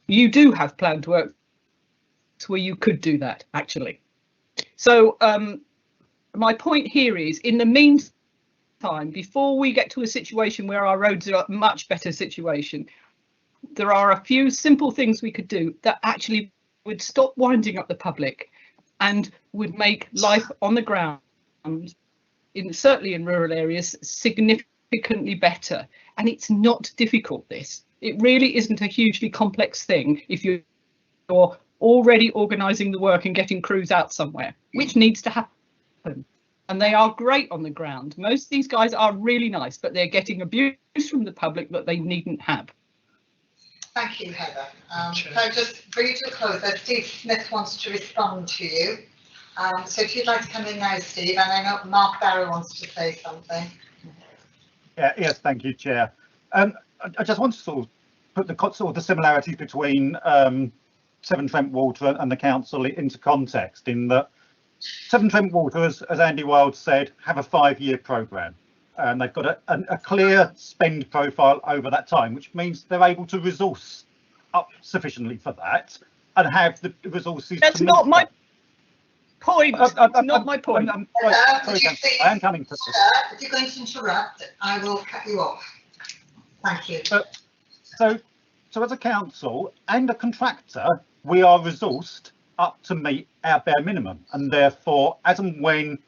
H: You do have planned work where you could do that, actually. So my point here is, in the meantime, before we get to a situation where our roads are a much better situation, there are a few simple things we could do that actually would stop winding up the public and would make life on the ground, certainly in rural areas, significantly better. And it's not difficult, this. It really isn't a hugely complex thing if you're already organising the work and getting crews out somewhere, which needs to happen. And they are great on the ground. Most of these guys are really nice, but they're getting abuse from the public that they needn't have.
A: Thank you, Heather. Can I just bring you to a close? Steve Smith wants to respond to you. So if you'd like to come in now, Steve, and I know Mark Barrow wants to say something.
D: Yes, thank you, Chair. I just want to sort of put the similarities between Severn Trent Water and the council into context, in that Severn Trent Water, as Andy Wild said, have a 5-year programme, and they've got a clear spend profile over that time, which means they're able to resource up sufficiently for that and have the resources.
H: That's not my point. Not my point.
D: I am coming to this.
A: If you're going to interrupt, I will cut you off. Thank you.
D: So as a council and a contractor, we are resourced up to meet our bare minimum, and therefore, as and when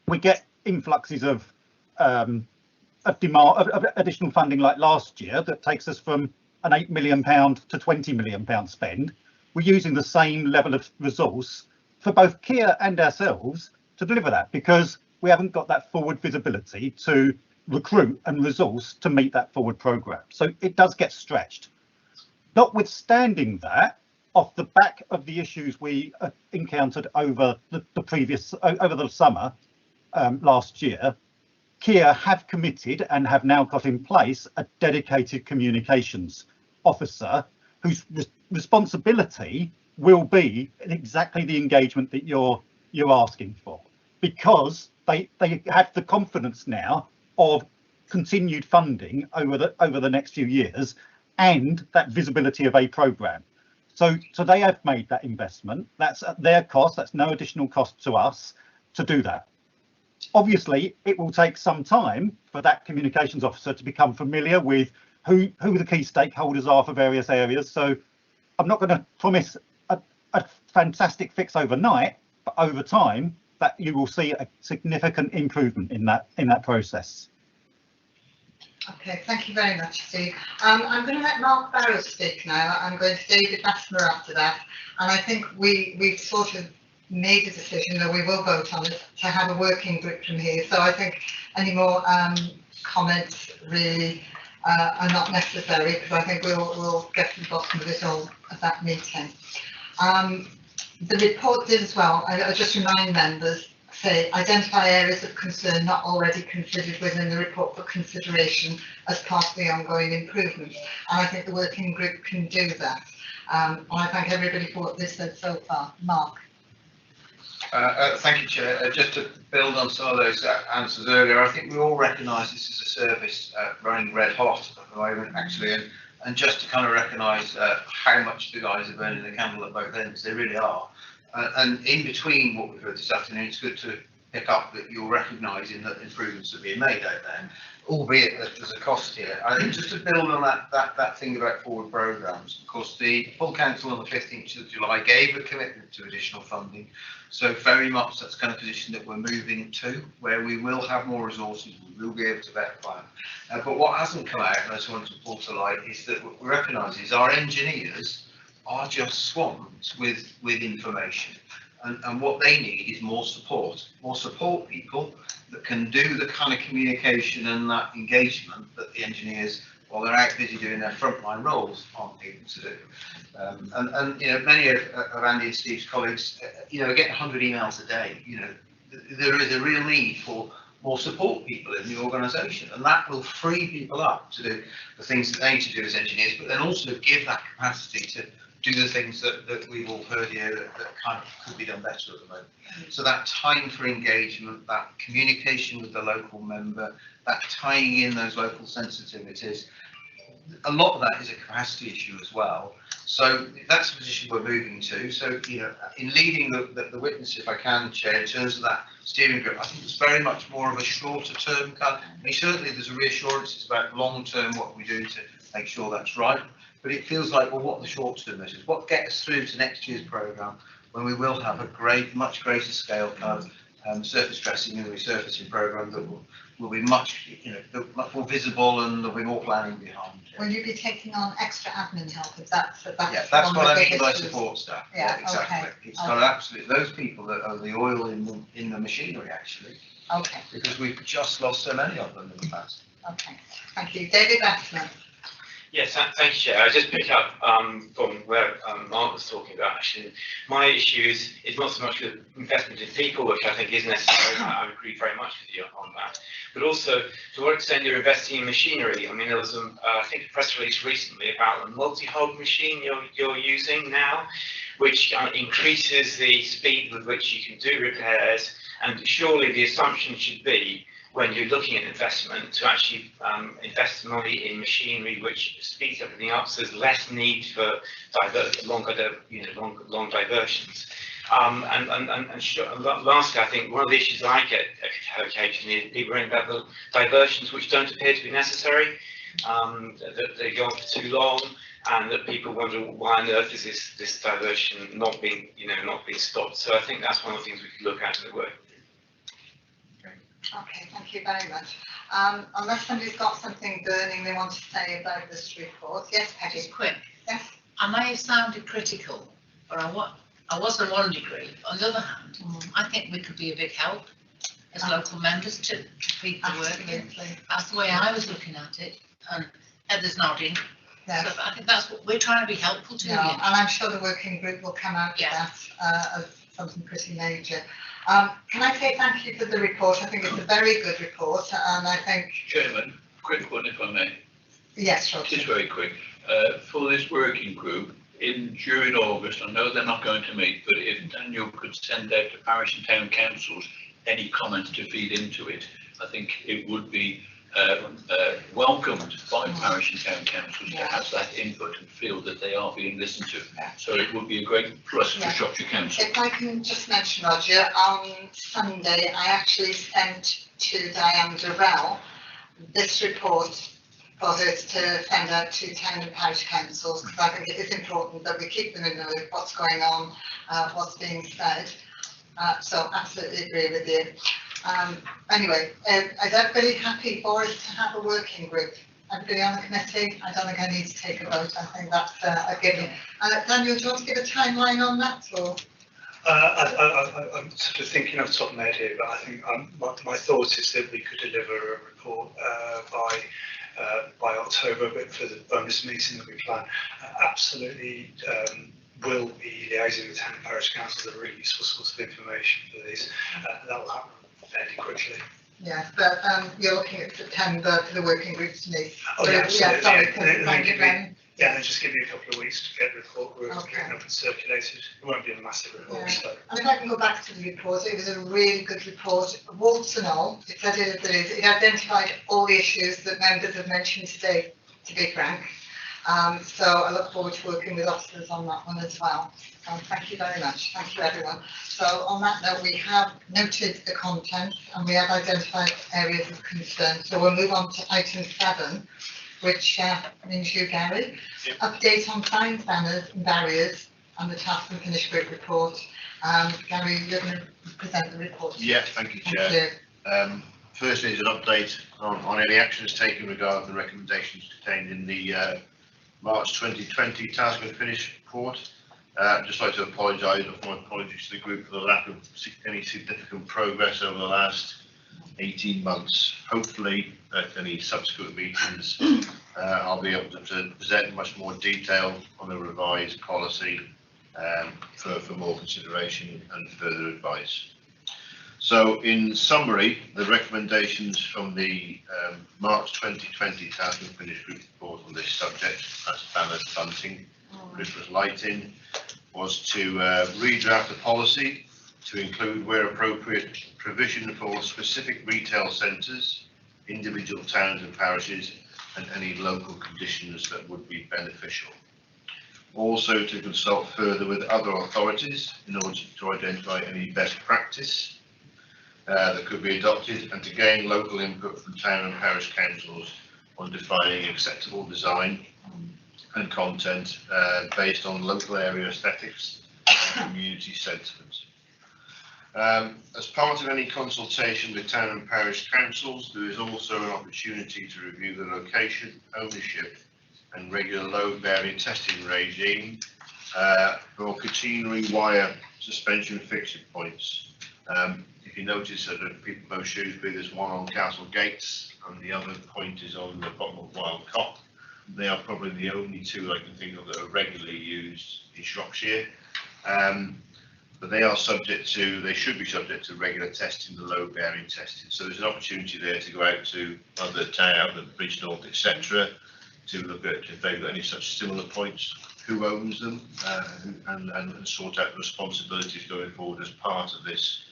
D: we get influxes of demand of additional funding, like last year, that takes us from an £8 million to £20 million spend, we're using the same level of resource for both Kia and ourselves to deliver that, because we haven't got that forward visibility to recruit and resource to meet that forward programme. So it does get stretched. Notwithstanding that, off the back of the issues we encountered over the summer last year, Kia have committed and have now got in place a dedicated communications officer whose responsibility will be exactly the engagement that you're asking for, because they have the confidence now of continued funding over the next few years, and that visibility of a programme. So they have made that investment. That's at their cost. That's no additional cost to us to do that. Obviously, it will take some time for that communications officer to become familiar with who the key stakeholders are for various areas. So I'm not going to promise a fantastic fix overnight, but over time that you will see a significant improvement in that process.
A: Okay, thank you very much, Steve. I'm going to let Mark Barrow speak now. I'm going to David Bassmer after that, and I think we've sort of made a decision that we will vote on it to have a working group from here. So I think any more comments really are not necessary, because I think we'll get to the bottom of it all at that meeting. The report did as well. I just remind members, say, identify areas of concern not already considered within the report for consideration as part of the ongoing improvements. And I think the working group can do that. And I thank everybody for what they've said so far. Mark.
O: Thank you, Chair. Just to build on some of those answers earlier, I think we all recognise this is a service running red hot at the moment, actually, and just to kind of recognise how much the guys are burning the candle at both ends. They really are. And in between what we've heard this afternoon, it's good to pick up that you're recognising that improvements are being made out there, albeit that there's a cost here. I think just to build on that thing about forward programmes, of course, the full council on the 15th of July gave a commitment to additional funding. So very much that's kind of position that we're moving to, where we will have more resources, we will be able to better plan. But what hasn't come out, and I just wanted to pull to light, is that what we recognise is our engineers are just swamped with information. And what they need is more support people that can do the kind of communication and that engagement that the engineers, while they're out busy doing their frontline roles, aren't able to do. And you know, many of Andy and Steve's colleagues, you know, get 100 emails a day. You know, there is a real need for more support people in the organisation, and that will free people up to do the things that they need to do as engineers, but then also give that capacity to do the things that we've all heard here that kind of could be done better at the moment. So that time for engagement, that communication with the local member, that tying in those local sensitivities, a lot of that is a capacity issue as well. So that's the position we're moving to. So, you know, in leading the witness, if I can, Chair, in terms of that steering group, I think it's very much more of a shorter term kind of, I mean, certainly there's a reassurance, it's about long term what we do to make sure that's right. But it feels like, well, what are the short-term measures? What get us through to next year's programme when we will have a much greater scale kind of surface dressing and resurfacing programme that will be much more visible, and there'll be more planning behind.
A: Will you be taking on extra admin help? Is that's
O: yeah, that's what I mean by support staff. Yeah, exactly. Okay. It's got absolutely those people that are the oil in the machinery, actually. Okay. Because we've just lost so many of them in the past.
A: Okay. Thank you, David Bassman.
I: Yes, thank you, Chair. I just pick up from where Mark was talking about. Actually, my issue is not so much the investment in people, which I think is necessary. I agree very much with you on that. But also, to what extent you're investing in machinery. I mean, there was I think a press release recently about a multi-hog machine you're using now, which increases the speed with which you can do repairs. And surely the assumption should be, when you're looking at investment, to actually invest money in machinery which speeds everything up, so there's less need for long diversions. Lastly, I think one of the issues I get occasionally is people bring about the diversions which don't appear to be necessary, that they go on for too long, and that people wonder why on earth is this diversion not being stopped. So I think that's one of the things we could look at in the work.
A: Okay, thank you very much. Unless somebody's got something burning they want to say about this report. Yes, Peggy.
L: Just quick.
A: Yes.
L: I may have sounded critical, but I was on one degree. On the other hand, I think we could be a big help as local members to feed the work. That's the way I was looking at it. And Heather's nodding. Yes. So I think that's what we're trying to be helpful to.
A: Yeah, and I'm sure the working group will come out with that as something pretty major. Can I say thank you for the report? I think it's a very good report, and I think...
M: Chairman, quick one if I may.
A: Yes, sure.
M: Just very quick. For this working group, during August, I know they're not going to meet, but if Daniel could send out to parish and town councils any comments to feed into it, I think it would be welcomed by parish and town councils to have that input and feel that they are being listened to. So it would be a great plus for Shropshire Council.
A: If I can just mention, Roger, on Sunday I actually sent to Diane Durrell this report for her to send out to town and parish councils, because I think it is important that we keep them in the loop, what's going on, what's being said. So absolutely agree with you. Anyway, is everybody happy for us to have a working group? Everybody on the committee? I don't think I need to take a vote. I think that's a given. Daniel, do you want to give a timeline on that, or?
J: I'm sort of thinking off the top of my head here, but I think my thought is that we could deliver a report by October, but for the bonus meeting that we plan, absolutely will be liaising with town and parish councils. Are really useful source of information for these. That will happen fairly quickly.
A: Yes, but you're looking at September for the working group to meet.
J: Oh, yeah, absolutely.
A: Yeah,
J: then just give me a couple of weeks to get the report written up and circulated. It won't be a massive report. So.
A: And if I can go back to the report, it was a really good report. Warts and all, it said it identified all the issues that members have mentioned today, to be frank. So I look forward to working with officers on that one as well. Thank you very much. Thank you, everyone. So on that note, we have noted the content and we have identified areas of concern. So we'll move on to item 7, which means you, Gary. Yep. Update on signs, banners and barriers and the task and finish group report. Gary, you're going to present the report.
O: Yeah, thank you, Chair. Firstly, is an update on any actions taken regarding the recommendations contained in the March 2020 task and finish report. I'd just like to apologise, my apologies to the group for the lack of any significant progress over the last 18 months. Hopefully, at any subsequent meetings, I'll be able to present much more detail on the revised policy for more consideration and further advice. So, in summary, the recommendations from the March 2020 task and finish group report on this subject, that's banners, bunting, Christmas lighting, was to redraft the policy to include, where appropriate, provision for specific retail centres, individual towns and parishes, and any local conditions that would be beneficial. Also to consult further with other authorities in order to identify any best practice that could be adopted, and to gain local input from town and parish councils on defining acceptable design and content based on local area aesthetics and community sentiment. As part of any consultation with town and parish councils, there is also an opportunity to review the location, ownership and regular load bearing testing regime for catenary wire suspension fixture points. If you notice that at People Mow Shrewsbury, there's one on Castle Gates and the other point is on the bottom of Wild Cock. They are probably the only two I can think of that are regularly used in Shropshire. But they should be subject to regular testing, the load bearing testing. So there's an opportunity there to go out to other towns, the Bridgenorth, etc., to look at if they've got any such similar points, who owns them, and sort out the responsibilities going forward as part of this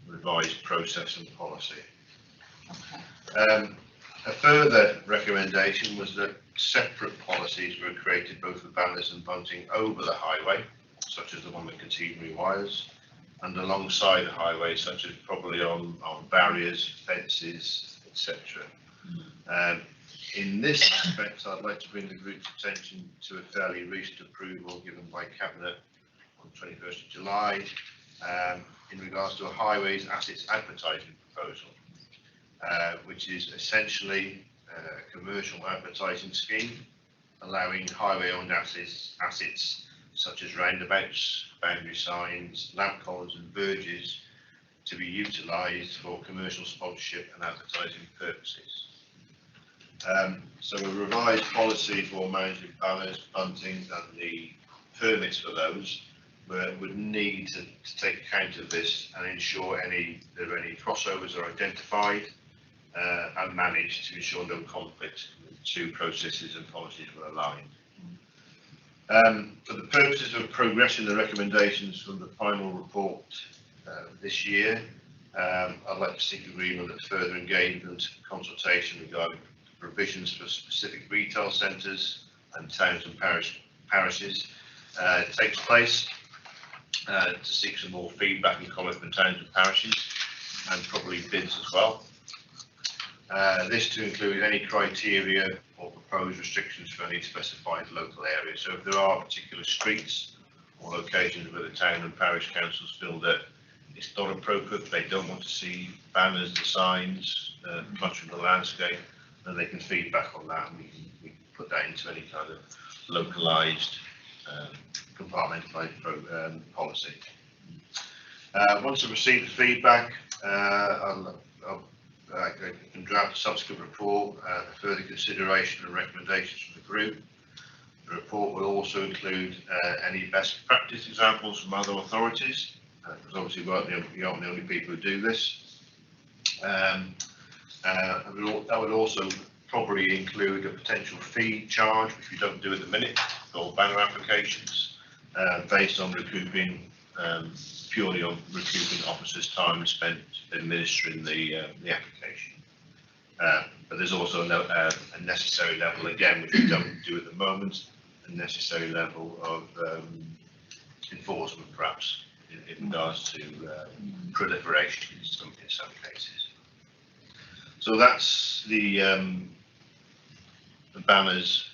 O: revised process and policy. A further recommendation was that separate policies were created both for banners and bunting over the highway, such as the one with catenary wires, and alongside the highway, such as probably on barriers, fences, etc. In this aspect, I'd like to bring the group's attention to a fairly recent approval given by Cabinet on 21st of July in regards to a highways assets advertising proposal, which is essentially a commercial advertising scheme allowing highway owned assets such as roundabouts, boundary signs, lamp collars and verges to be utilised for commercial sponsorship and advertising purposes. So a revised policy for managing banners, bunting and the permits for those would need to take account of this and ensure any crossovers are identified and managed to ensure no conflict with the two processes and policies were aligned. For the purposes of progressing the recommendations from the final report this year, I'd like to seek agreement that further engagement and consultation regarding provisions for specific retail centres and towns and parishes takes place, to seek some more feedback and comment from towns and parishes, and probably bids as well. This to include any criteria or proposed restrictions for any specified local area. So if there are particular streets or locations where the town and parish councils feel that it's not appropriate, they don't want to see banners and signs cluttering the landscape, then they can feedback on that, and we can put that into any kind of localised, compartmentalised policy. Once I've received the feedback, I can draft a subsequent report, further consideration and recommendations from the group. The report will also include any best practice examples from other authorities, because obviously we aren't the only people who do this. That would also probably include a potential fee charge, which we don't do at the minute, for banner applications, based on recouping, purely on recouping officers' time spent administering the application. But there's also a necessary level, again, which we don't do at the moment, a necessary level of enforcement, perhaps, in regards to proliferation in some cases. So that's the banners,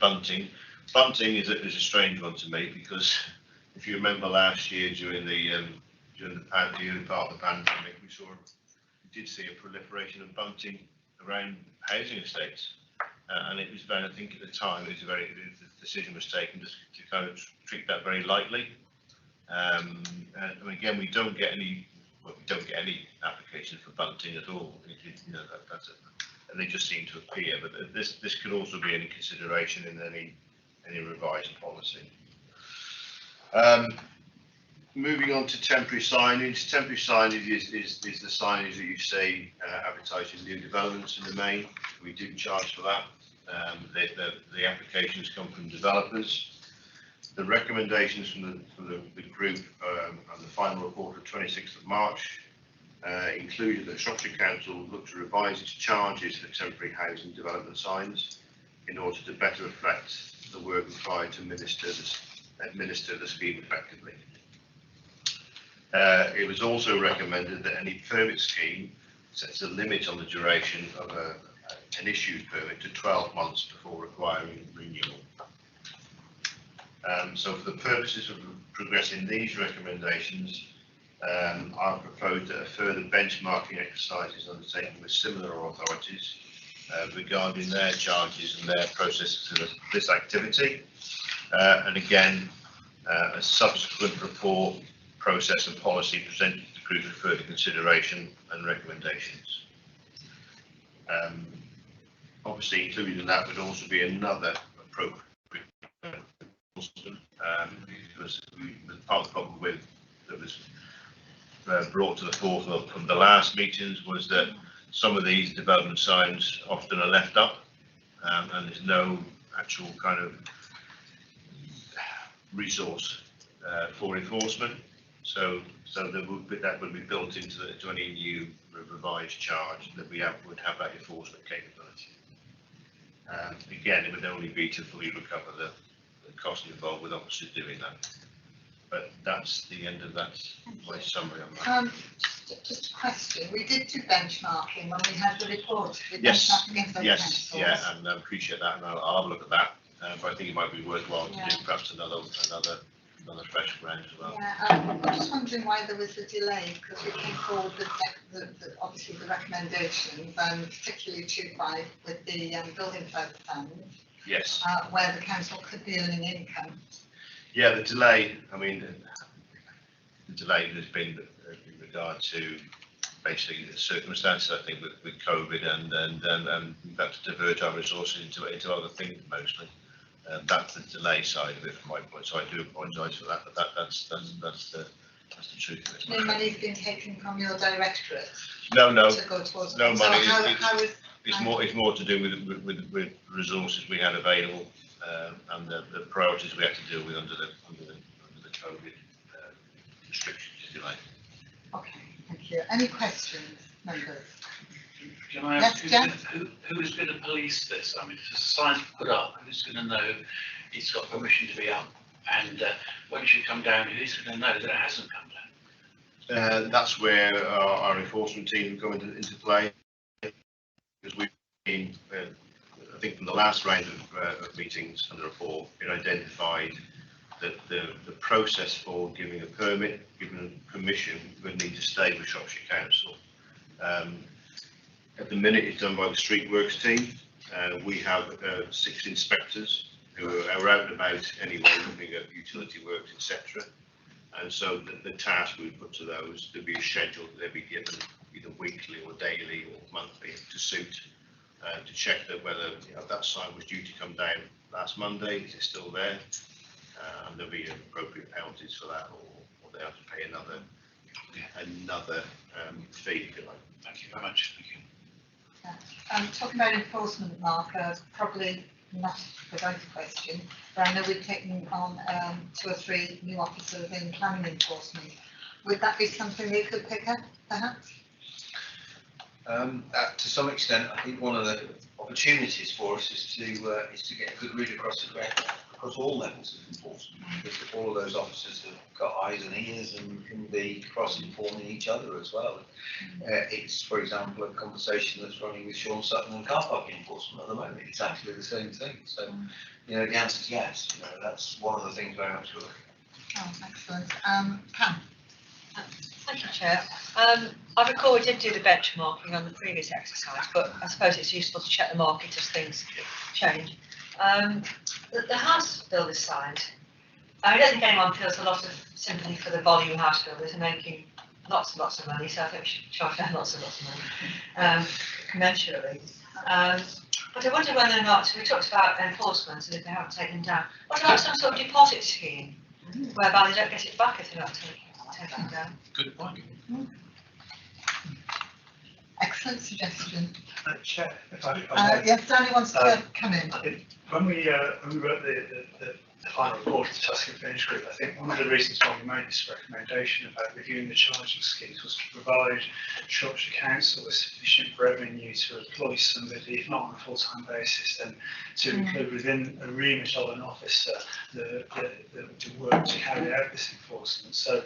O: bunting. Bunting is a strange one to me, because if you remember last year during the part of the pandemic, we did see a proliferation of bunting around housing estates, and it was very, I think at the time, the decision was taken to kind of treat that very lightly. And again, we don't get any applications for bunting at all. And they just seem to appear. But this could also be any consideration in any revised policy. Moving on to temporary signage. Temporary signage is the signage that you see advertising new developments in the main. We do charge for that. The applications come from developers. The recommendations from the group and the final report of 26th of March included that Shropshire Council look to revise its charges for temporary housing development signs in order to better reflect the work required to administer the scheme effectively. It was also recommended that any permit scheme sets a limit on the duration of an issued permit to 12 months before requiring renewal. So for the purposes of progressing these recommendations, I've proposed that a further benchmarking exercise is undertaken with similar authorities regarding their charges and their processes of this activity. And again, a subsequent report, process and policy presented to the group for further consideration and recommendations. Obviously included in that would also be another appropriate because part of the problem that was brought to the forefront from the last meetings was that some of these development signs often are left up, and there's no actual kind of resource for enforcement. So that would be built into any new revised charge, that we would have that enforcement capability. Again, it would only be to fully recover the cost involved with officers doing that. But that's the end of that, my summary on that.
A: Just a question. We did do benchmarking when we had the report.
O: Yes, yeah, and I appreciate that, and I'll have a look at that. But I think it might be worthwhile to do perhaps another fresh round as well.
A: Yeah, I'm just wondering why there was a delay, because we came forward with obviously the recommendations, and particularly 2.5 with the building fund,
O: yes,
A: where the council could be earning income.
O: Yeah, the delay. I mean, the delay has been in regard to basically the circumstances. I think with COVID, and we've had to divert our resources into other things mostly. That's the delay side of it from my point. So I do apologise for that, but that's the truth of it.
A: No money's been taken from your directorate.
O: No,
A: to go towards
O: no money.
A: So
O: it's more to do with resources we had available, and the priorities we had to deal with under the COVID restrictions, if you like.
A: Okay, thank you. Any questions, members?
M: Can I
A: Yes,
M: ask
A: Jen?
M: who is going to police this? I mean, if there's a sign put up, who's going to know it's got permission to be up? And when it should come down, who's going to know that it hasn't come down?
O: That's where our enforcement team go into play, because we've been, I think from the last round of meetings and the report, it identified that the process for giving a permit, giving permission, would need to stay with Shropshire Council. At the minute, it's done by the Street Works team. We have 6 inspectors who are out and about anyway, looking at utility works, etc. And so the task we put to those to be a schedule that they'd be given either weekly or daily or monthly to suit, to check that whether that sign was due to come down last Monday, is it still there? And there'll be appropriate penalties for that, or they have to pay another fee, if you like.
M: Thank you very much. Thank you.
A: Talking about enforcement, Mark, probably not the right question, but I know we've taken on 2 or 3 new officers in planning enforcement. Would that be something they could pick up, perhaps?
O: To some extent, I think one of the opportunities for us is to get a good read across all levels of enforcement, because all of those officers have got eyes and ears and can be cross-informing each other as well. It's, for example, a conversation that's running with Sean Sutton on car parking enforcement at the moment. It's actually the same thing. So, the answer is yes. That's one of the things very much we're looking at.
A: Oh, excellent. Pam?
P: Thank you, Chair. I recall we did do the benchmarking on the previous exercise, but I suppose it's useful to check the market as things change. The house builders side, I don't think anyone feels a lot of sympathy for the volume house builders are making lots and lots of money, so I think we should charge them lots and lots of money, commensurately. But I wonder whether or not, so we talked about enforcement and if they haven't taken down, what about some sort of deposit scheme whereby they don't get it back if they're not taken down?
M: Good point.
A: Excellent suggestion.
J: Chair, if I
A: yes, Danny wants to come in.
J: When we wrote the final report of the Task and Finish Group, I think one of the reasons why we made this recommendation about reviewing the charging schemes was to provide Shropshire Council with sufficient revenue to employ somebody, if not on a full-time basis, then to include within a remit of an officer the work to carry out this enforcement. So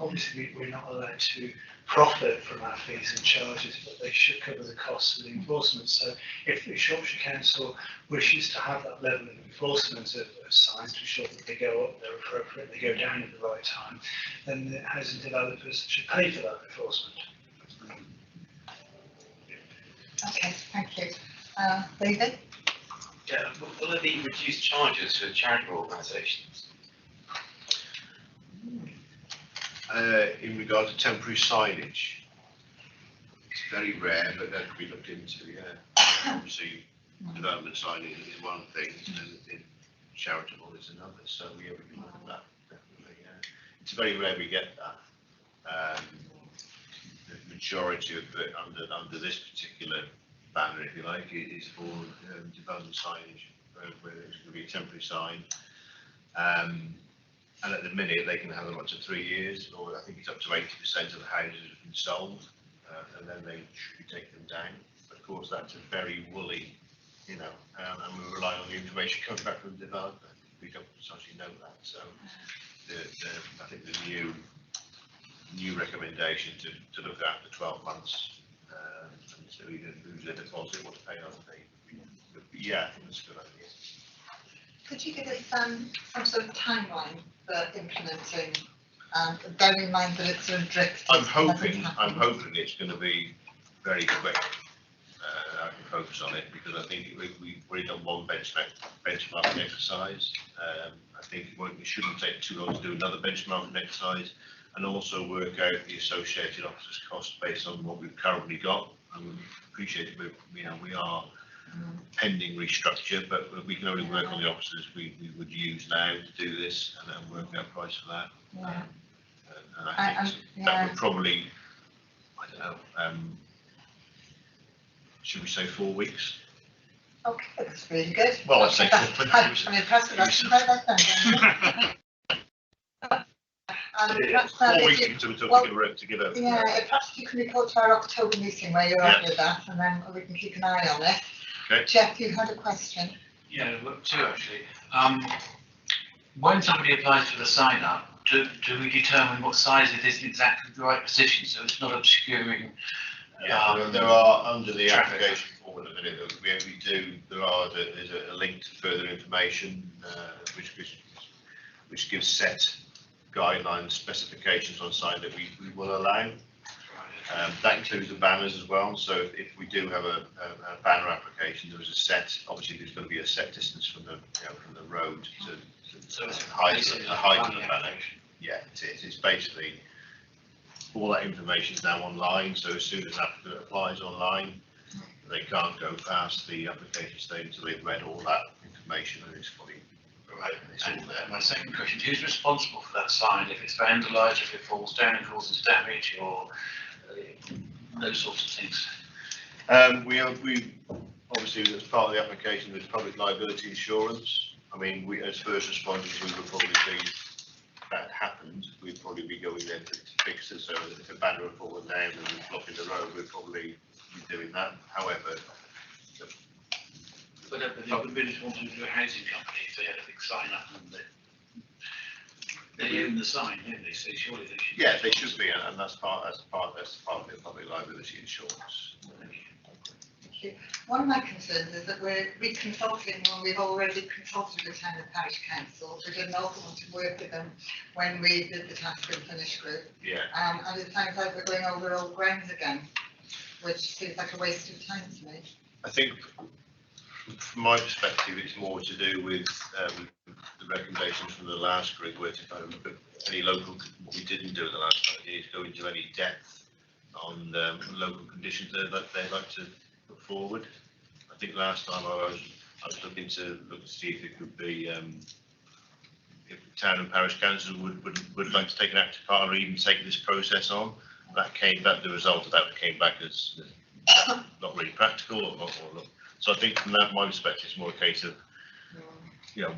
J: obviously we're not allowed to profit from our fees and charges, but they should cover the costs of the enforcement. So if the Shropshire Council wishes to have that level of enforcement of signs to ensure that they go up, they're appropriate, they go down at the right time, then the housing developers should pay for that enforcement.
A: Okay, thank you. David?
I: Yeah, will there be reduced charges for charitable organisations?
O: In regard to temporary signage, it's very rare, but that could be looked into, yeah. Obviously, development signage is one thing, and charitable is another, so yeah, we can look at that, definitely, yeah. It's very rare we get that. The majority of it under this particular banner, if you like, is for development signage, where there's going to be a temporary sign. And at the minute, they can have them up to 3 years, or I think it's up to 80% of the houses have been sold, and then they should be taken down. But of course, that's a very woolly, and we rely on the information coming back from the developer. We don't precisely know that. So, I think the new recommendation to look at the 12 months, and so either lose their deposit or to pay on the yeah, I think that's a good idea.
A: Could you give us some sort of timeline for implementing, bearing in mind that it's sort of drift?
O: I'm hoping it's going to be very quick. I can focus on it because I think we've already done one benchmarking exercise. I think it shouldn't take too long to do another benchmarking exercise and also work out the associated officers' costs based on what we've currently got. I appreciate it, we are pending restructure, but we can only work on the officers we would use now to do this and then work out price for that.
A: Yeah.
O: And I think that would probably, I don't know, should we say 4 weeks?
A: Okay, that's really good.
O: Well, I'd say 4 weeks.
A: I'm impressed with that. perhaps,
G: 4 weeks into it to give a.
A: Yeah, perhaps you can report to our October meeting where you're at with that, and then we can keep an eye on it.
G: Okay.
A: Jeff, you had a question.
Q: Yeah, well, two actually. When somebody applies for the sign up, do we determine what size it is in exactly the right position so it's not obscuring?
O: Yeah, there are under the
Q: traffic.
O: application form at the minute that we do. There's a link to further information which gives set guidelines, specifications on site that we will allow. That includes the banners as well. So if we do have a banner application, there is a set. Obviously, there's going to be a set distance from the road to
Q: So it's
O: the height of the banner. Yeah, it's basically all that information is now online. So as soon as an applicant applies online, they can't go past the application stage until they've read all that information and it's fully.
Q: Right. And my second question: who's responsible for that sign? If it's vandalised, if it falls down and causes damage, or those sorts of things?
O: We obviously, as part of the application, there's public liability insurance. I mean, we as first responders, we would probably be, if that happened, we'd probably be going there to fix it. So if a banner had fallen down and was blocking the road, we'd probably be doing that. However,
Q: But they would be responsible to a housing company if they had a big sign up and they own the sign, don't they? So surely they should.
O: yeah, they should be, and that's part of the public liability insurance.
A: Thank you. One of my concerns is that we're reconsulting when we've already consulted with town and parish council. We did an awful lot of work with them when we did the task and finish group.
O: Yeah.
A: And it sounds like we're going over old grounds again, which seems like a waste of time to me.
O: I think from my perspective, it's more to do with the recommendations from the last group, where to kind of look at any local, what we didn't do at the last time, is go into any depth on local conditions they'd like to put forward. I think last time I was looking to see if it could be if town and parish council would like to take an active part or even take this process on. The result of that came back as not really practical or not. So I think from my perspective, it's more a case of,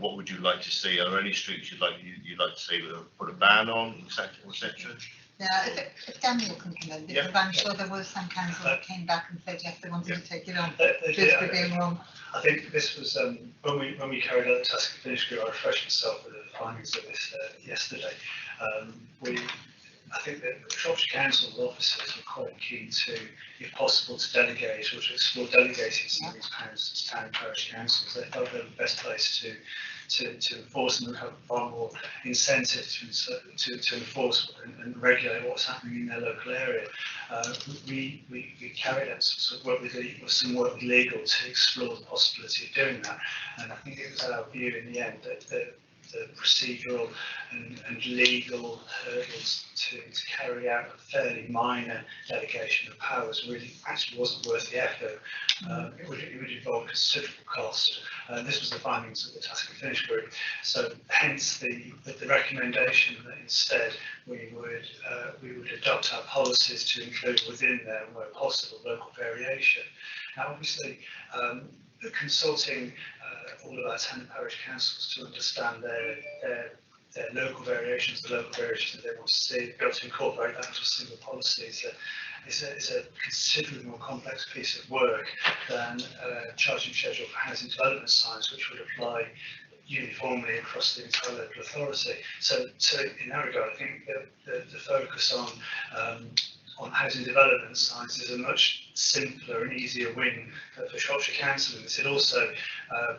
O: what would you like to see? Are there any streets you'd like to see put a ban on, etc., etc.?
A: Yeah, if Daniel can come in, because I'm sure there was some council that came back and said yes, they wanted to take it on. Just for being wrong.
J: I think this was when we carried out the task and finish group. I refreshed myself with the findings of this yesterday. I think that Shropshire Council's officers were quite keen to, if possible, to delegate or to explore delegating some of these powers to town and parish councils. They felt they were the best place to enforce and have far more incentive to enforce and regulate what's happening in their local area. We carried out some sort of work with some work with legal to explore the possibility of doing that, and I think it was our view in the end that the procedural and legal hurdles to carry out a fairly minor delegation of powers really actually wasn't worth the effort. It would involve considerable cost. This was the findings of the task and finish group. So hence the recommendation that instead we would adopt our policies to include within there, where possible, local variation. Now obviously consulting all of our town and parish councils to understand their local variations, the local variations that they want to see, be able to incorporate that into a single policy is a considerably more complex piece of work than charging schedule for housing development signs, which would apply uniformly across the entire local authority. So in that regard, I think the focus on housing development signs is a much simpler and easier win for Shropshire Council, and it also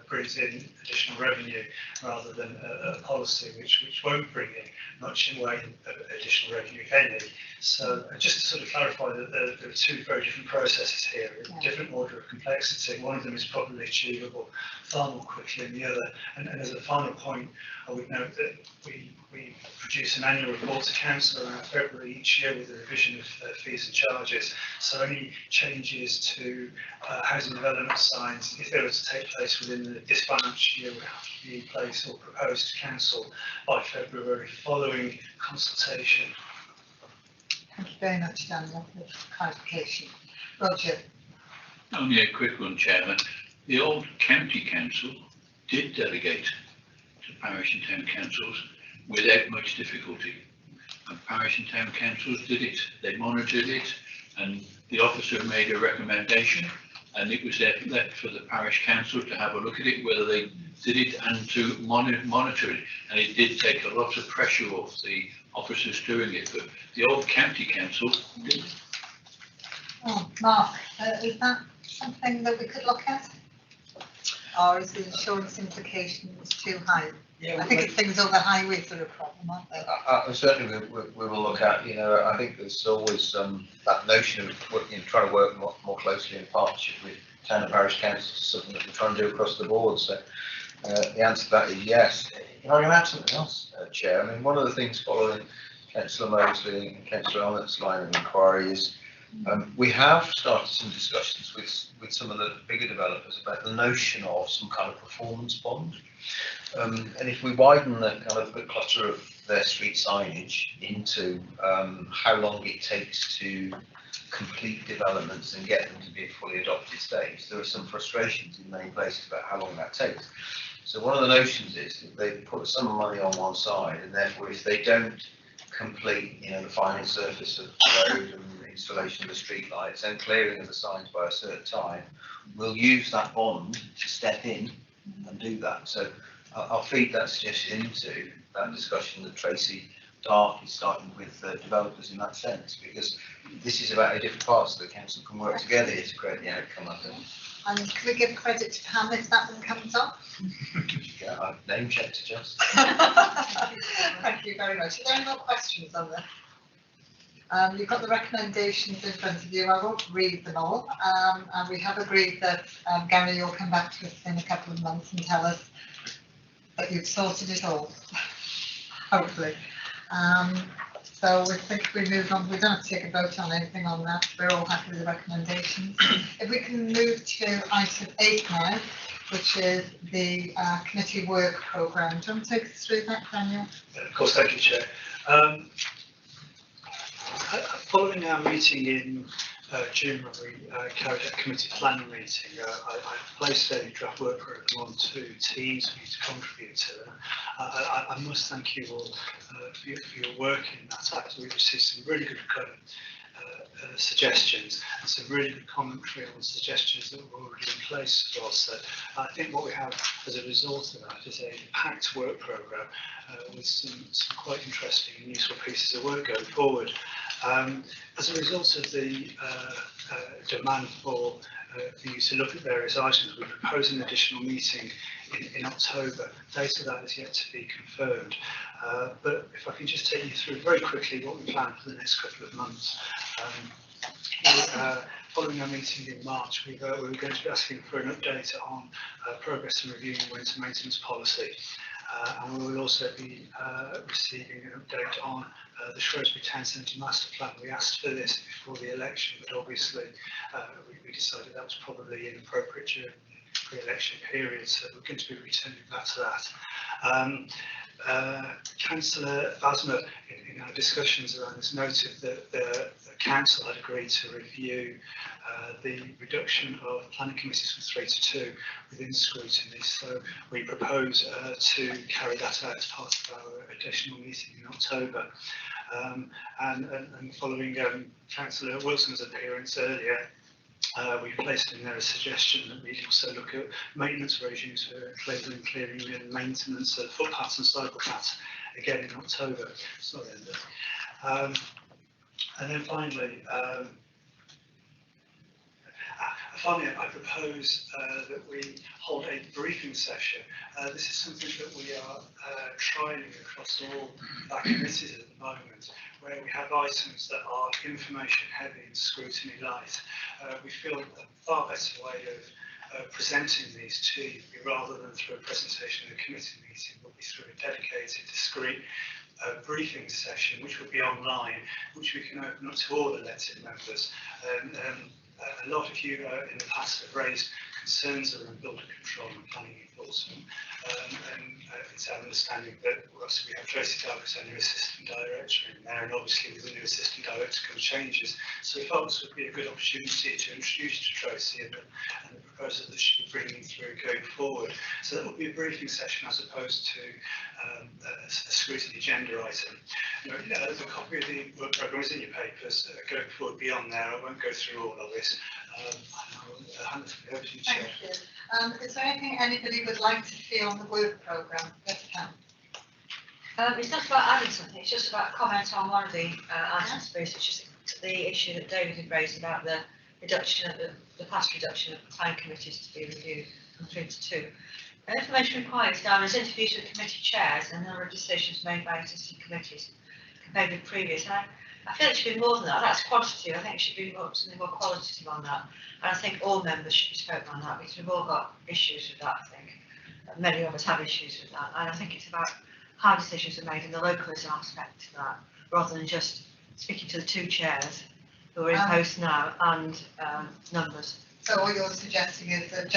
J: brings in additional revenue rather than a policy which won't bring in much in way of additional revenue, if any. So just to sort of clarify that there are two very different processes here, with different order of complexity. One of them is probably achievable far more quickly than the other. And as a final point, I would note that we produce an annual report to Council around February each year with a revision of fees and charges. So any changes to housing development signs, if they were to take place within this financial year, would have to be in place or proposed to Council by February following consultation.
A: Thank you very much, Daniel, for the clarification. Roger.
M: Only a quick one, Chairman. The old county council did delegate to parish and town councils without much difficulty. and parish and town councils did it. They monitored it, and the officer made a recommendation, and it was left for the parish council to have a look at it, whether they did it, and to monitor it. And it did take a lot of pressure off the officers doing it, but the old county council didn't.
A: Oh, Mark, is that something that we could look at? Or is the insurance implications too high?
O: Yeah,
A: I think it's things over highways that are a problem, aren't they?
O: Certainly we will look at, I think there's always that notion of trying to work more closely in partnership with town and parish councils, something that we're trying to do across the board. So the answer to that is yes. I'm going to add something else, Chair. I mean, one of the things following Councillor Mosley and Councillor Elliot's line of inquiry is we have started some discussions with some of the bigger developers about the notion of some kind of performance bond. And if we widen the kind of the clutter of their street signage into how long it takes to complete developments and get them to be a fully adopted stage, there are some frustrations in many places about how long that takes. So one of the notions is that they put some money on one side, and therefore if they don't complete, the final surface of the road and the installation of the street lights and clearing of the signs by a certain time, we'll use that bond to step in and do that. So I'll feed that suggestion into that discussion that Tracy Dark is starting with developers in that sense, because this is about how different parts of the council can work together here to create the outcome, I think.
A: And can we give credit to Pam if that one comes up?
O: Yeah, I've name checked just.
A: Thank you very much. Are there any more questions on this? You've got the recommendations in front of you. I won't read them all. And we have agreed that Gary, you'll come back to us in a couple of months and tell us that you've sorted it all, hopefully. So we think we move on. We don't have to take a vote on anything on that. We're all happy with the recommendations. If we can move to item 8 now, which is the committee work programme. Do you want to take us through that, Daniel?
J: Of course, thank you, Chair. Following our meeting in June, when we carried out a committee planning meeting, I placed a draft work programme onto Teams for you to contribute to. I must thank you all for your work in that. After we received some really good suggestions and some really good commentary on suggestions that were already in place as well. So I think what we have as a result of that is a packed work programme with some quite interesting and useful pieces of work going forward. As a result of the demand for you to look at various items, we propose an additional meeting in October. Date of that is yet to be confirmed. But if I can just take you through very quickly what we plan for the next couple of months. Following our meeting in March, we were going to be asking for an update on progress in reviewing winter maintenance policy. And we will also be receiving an update on the Shrewsbury Town Centre Master Plan. We asked for this before the election, but obviously we decided that was probably inappropriate during the pre-election period, so we're going to be returning back to that. Councillor Basma, in our discussions around this, noted that the council had agreed to review the reduction of planning committees from 3 to 2 within scrutiny. So we propose to carry that out as part of our additional meeting in October. And following Councillor Wilson's appearance earlier, we placed in there a suggestion that we also look at maintenance regimes for clearing and maintenance of footpaths and cycle paths again in October. Sorry, and then finally, I propose that we hold a briefing session. This is something that we are trialling across all our committees at the moment, where we have items that are information heavy and scrutiny light. We feel a far better way of presenting these to you, rather than through a presentation in a committee meeting, will be through a dedicated, discrete briefing session, which will be online, which we can open up to all elected members. A lot of you in the past have raised concerns around builder control and planning enforcement, and it's our understanding that we have Tracy Dark as our new assistant director in there, and obviously with the new assistant director come changes. So we thought this would be a good opportunity to introduce you to Tracy and the proposal that should be bringing through going forward. So that will be a briefing session as opposed to a scrutiny agenda item. The copy of the work programme is in your papers. Going forward beyond there, I won't go through all of it. I'll hand it over to you, Chair.
A: Thank you. Is there anything anybody would like to see on the work programme? Yes, Pam.
P: It's not about adding something, it's just about comment on one of the items, it's just the issue that David had raised about the reduction of the past reduction of time committees to be reviewed from 3 to 2. Information required is down as interviews with committee chairs and a number of decisions made by existing committees compared with previous. And I feel it should be more than that. That's quantitative. I think it should be something more qualitative on that. And I think all members should be spoken on that because we've all got issues with that, I think. Many of us have issues with that. And I think it's about how decisions are made in the localism aspect to that, rather than just speaking to the 2 chairs who are in post now and numbers.
A: So what you're suggesting is that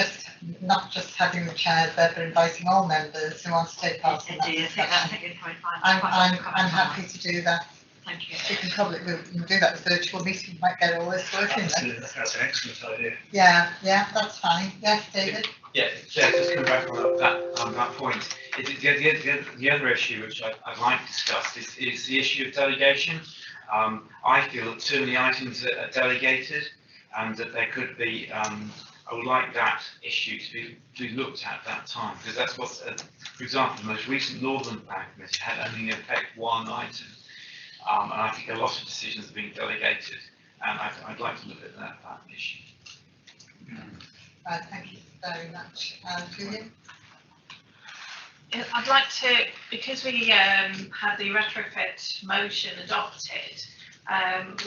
A: not just having the chairs there, but inviting all members who want to take part in that discussion.
P: I think you'd probably find
A: I'm happy to do that.
P: Thank you.
A: We can probably we'll do that virtual meeting, might get all this working then.
J: That's an excellent idea.
A: Yeah, that's fine. Yes, David?
I: Yeah, just come back on that point. The other issue which I'd like to discuss is the issue of delegation. I feel that too many items are delegated and that there could be, I would like that issue to be looked at that time, because that's what, for example, the most recent Northern Plan Committee had only in effect 1 item. And I think a lot of decisions are being delegated, and I'd like to look at that issue.
A: Thank you very much. Julia?
R: I'd like to, because we had the retrofit motion adopted,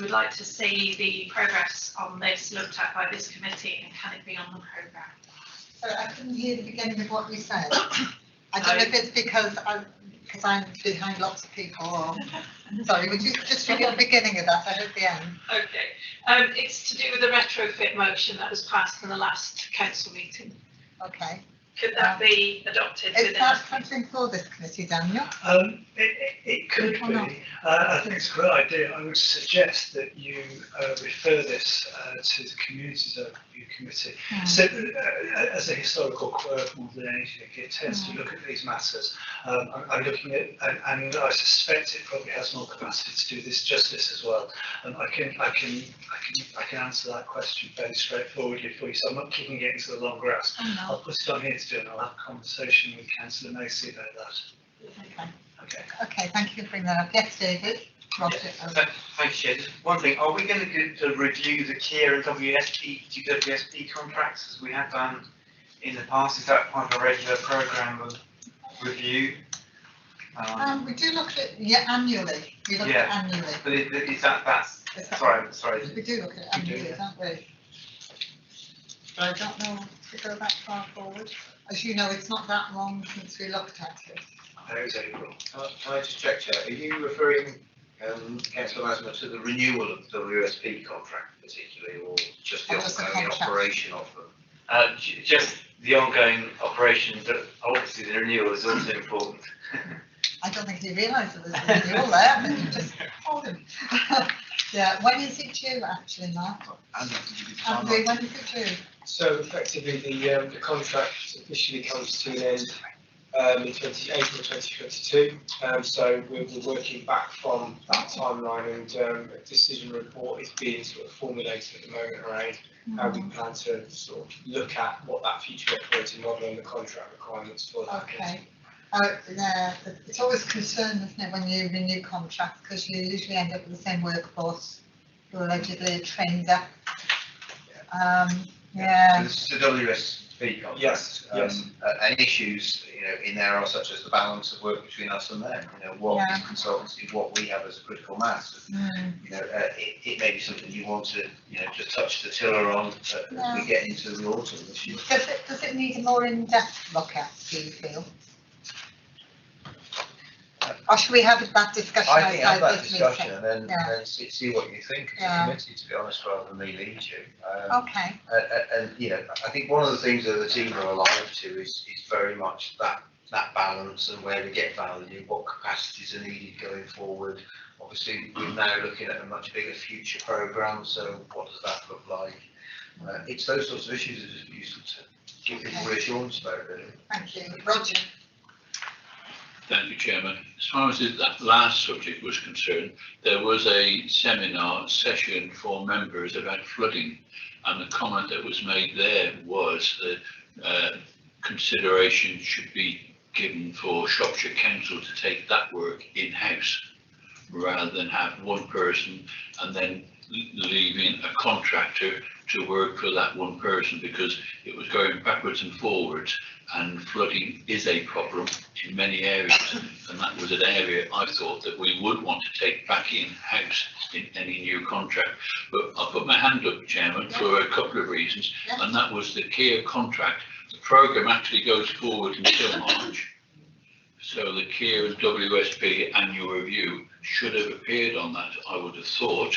R: we'd like to see the progress on this looked at by this committee and can it be on the programme?
A: Sorry, I couldn't hear the beginning of what you said. I don't know if it's because I'm behind lots of people or... Sorry, would you just repeat the beginning of that? I heard the end.
R: Okay. It's to do with the retrofit motion that was passed in the last council meeting.
A: Okay.
R: Could that be adopted?
A: Is that something for this committee, Daniel?
J: It could be. I think it's a great idea. I would suggest that you refer this to the Communities Overview Committee. So, as a historical quirk more than anything, it tends to look at these matters. I'm looking at, and I suspect it probably has more capacity to do this justice as well. I can answer that question fairly straightforwardly for you. So I'm not kicking it into the long grass. I'll put it on here to do, and I'll have a conversation with Councillor Macy about that.
A: Okay, thank you for bringing that up. Yes, David?
I: Thank you, Chair. Just one thing, are we going to review the KIA and WSP contracts as we have done in the past? Is that part of a regular programme of review?
A: We do look at it annually. We look at it annually.
I: But is that's sorry.
A: We do look at it annually, don't we? But I don't know to go that far forward. As you know, it's not that long since we looked at it.
J: There's April.
O: Can I just check, Chair? Are you referring, Councillor Asma, to the renewal of the WSP contract particularly, or just the ongoing operation of them?
I: Just the ongoing operation, but obviously the renewal is also important.
A: I don't think he realised that there's a renewal there, but you just told him. Yeah, when is it due actually, Mark? Andy, when is it due?
F: So effectively the contract officially comes to an end in April 2022. So we're working back from that timeline, and a decision report is being sort of formulated at the moment around how we plan to sort of look at what that future operating model and the contract requirements for that.
A: Okay. It's always a concern, isn't it, when you renew contracts, because you usually end up with the same workforce who allegedly are trained up.
O: This is the WSP contract.
F: Yes.
O: And issues, in there are such as the balance of work between us and them. What is consultancy, what we have as a critical mass. It may be something you want to, just touch the tiller on as we get into the autumn this year.
A: Does it need a more in-depth look at, do you feel? Or should we have that discussion?
O: I think have that discussion and then see what you think as a committee, to be honest, rather than me lead you.
A: Okay.
O: And I think one of the things that the team are alive to is very much that balance and where we get value, what capacities are needed going forward. Obviously, we're now looking at a much bigger future programme, so what does that look like? It's those sorts of issues that are just useful to give people reassurance about, really.
A: Thank you. Roger.
M: Thank you, Chairman. As far as that last subject was concerned, there was a seminar session for members about flooding, and the comment that was made there was that consideration should be given for Shropshire Council to take that work in-house, rather than have one person and then leaving a contractor to work for that one person, because it was going backwards and forwards, and flooding is a problem in many areas, and that was an area I thought that we would want to take back in-house in any new contract. But I put my hand up, Chairman, for a couple of reasons, and that was the Kia contract. The programme actually goes forward until March, so the Kia and WSP annual review should have appeared on that. I would have thought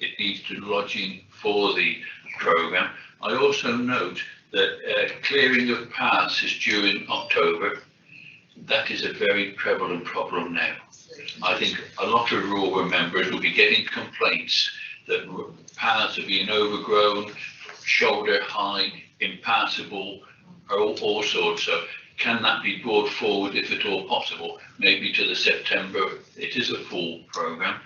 M: it needs to lodge in for the programme. I also note that clearing of paths is due in October. That is a very prevalent problem now. I think a lot of rural members will be getting complaints that paths are being overgrown, shoulder high, impassable, all sorts. So can that be brought forward, if at all possible, maybe to the September? It is a full programme.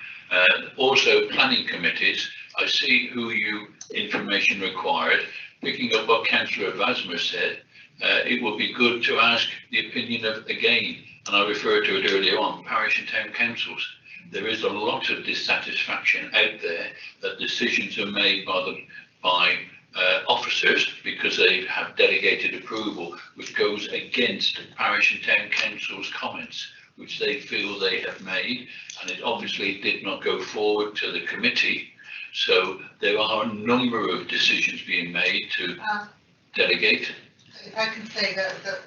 M: Also, planning committees, I see who you information required. Picking up what Councillor Vasmer said, it would be good to ask the opinion of, again, and I referred to it earlier on, parish and town councils. There is a lot of dissatisfaction out there that decisions are made by officers because they have delegated approval, which goes against parish and town councils' comments, which they feel they have made, and it obviously did not go forward to the committee. So there are a number of decisions being made to delegate.
A: If I can say that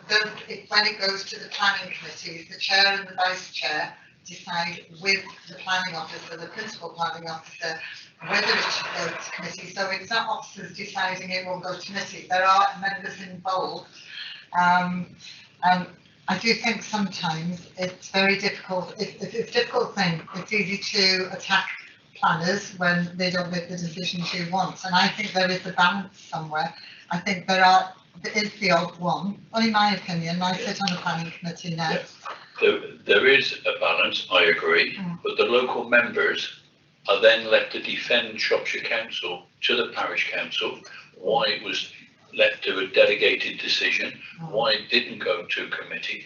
A: when it goes to the planning committees, the chair and the vice chair decide with the planning officer, the principal planning officer, whether it should go to committee. So it's not officers deciding it will go to committee. There are members involved. And I do think sometimes it's very difficult. It's a difficult thing. It's easy to attack planners when they don't make the decisions you want. And I think there is a balance somewhere. I think there is the odd one, only my opinion. I sit on the planning committee now.
M: There is a balance, I agree, but the local members are then left to defend Shropshire Council to the parish council, why it was left to a delegated decision, why it didn't go to committee.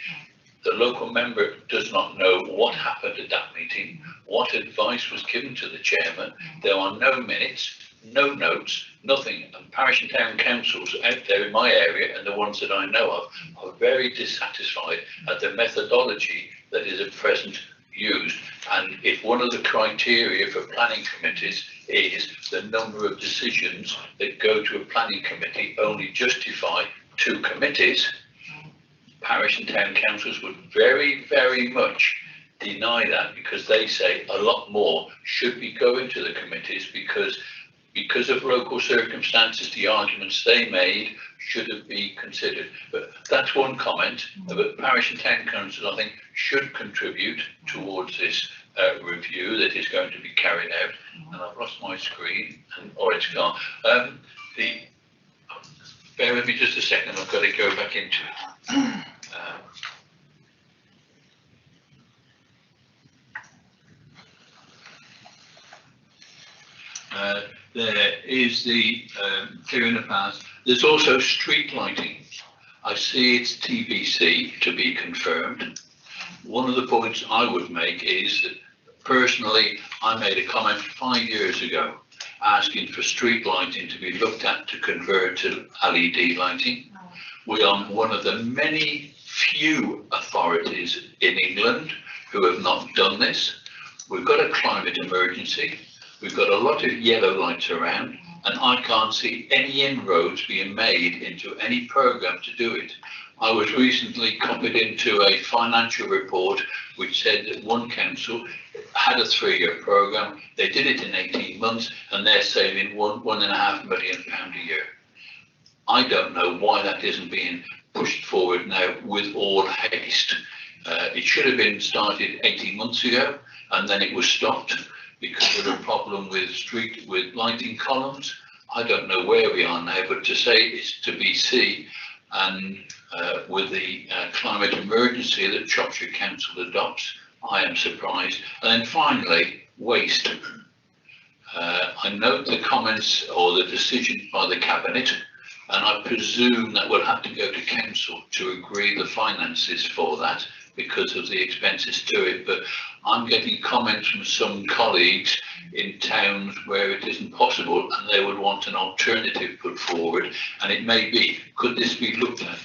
M: The local member does not know what happened at that meeting, what advice was given to the chairman. There are no minutes, no notes, nothing. And parish and town councils out there in my area, and the ones that I know of, are very dissatisfied at the methodology that is at present used. And if one of the criteria for planning committees is the number of decisions that go to a planning committee only justify 2 committees, parish and town councils would very, very much deny that, because they say a lot more should be going to the committees because of local circumstances. The arguments they made should have been considered. But that's one comment. But parish and town councils, I think, should contribute towards this review that is going to be carried out. And I've lost my screen, or it's gone. Bear with me just a second, I've got to go back into it. There is the clearing the paths. There's also street lighting. I see it's TBC to be confirmed. One of the points I would make is that personally, I made a comment 5 years ago asking for street lighting to be looked at to convert to LED lighting. We are one of the many few authorities in England who have not done this. We've got a climate emergency. We've got a lot of yellow lights around, and I can't see any inroads being made into any programme to do it. I was recently copied into a financial report which said that one council had a 3-year programme. They did it in 18 months, and they're saving £1.5 million a year. I don't know why that isn't being pushed forward now with all haste. It should have been started 18 months ago, and then it was stopped because of a problem with lighting columns. I don't know where we are now, but to say it's to BC, and with the climate emergency that Shropshire Council adopts, I am surprised. And then finally, waste. I note the comments or the decision by the Cabinet, and I presume that will have to go to Council to agree the finances for that because of the expenses to it. But I'm getting comments from some colleagues in towns where it isn't possible and they would want an alternative put forward, and it may be, could this be looked at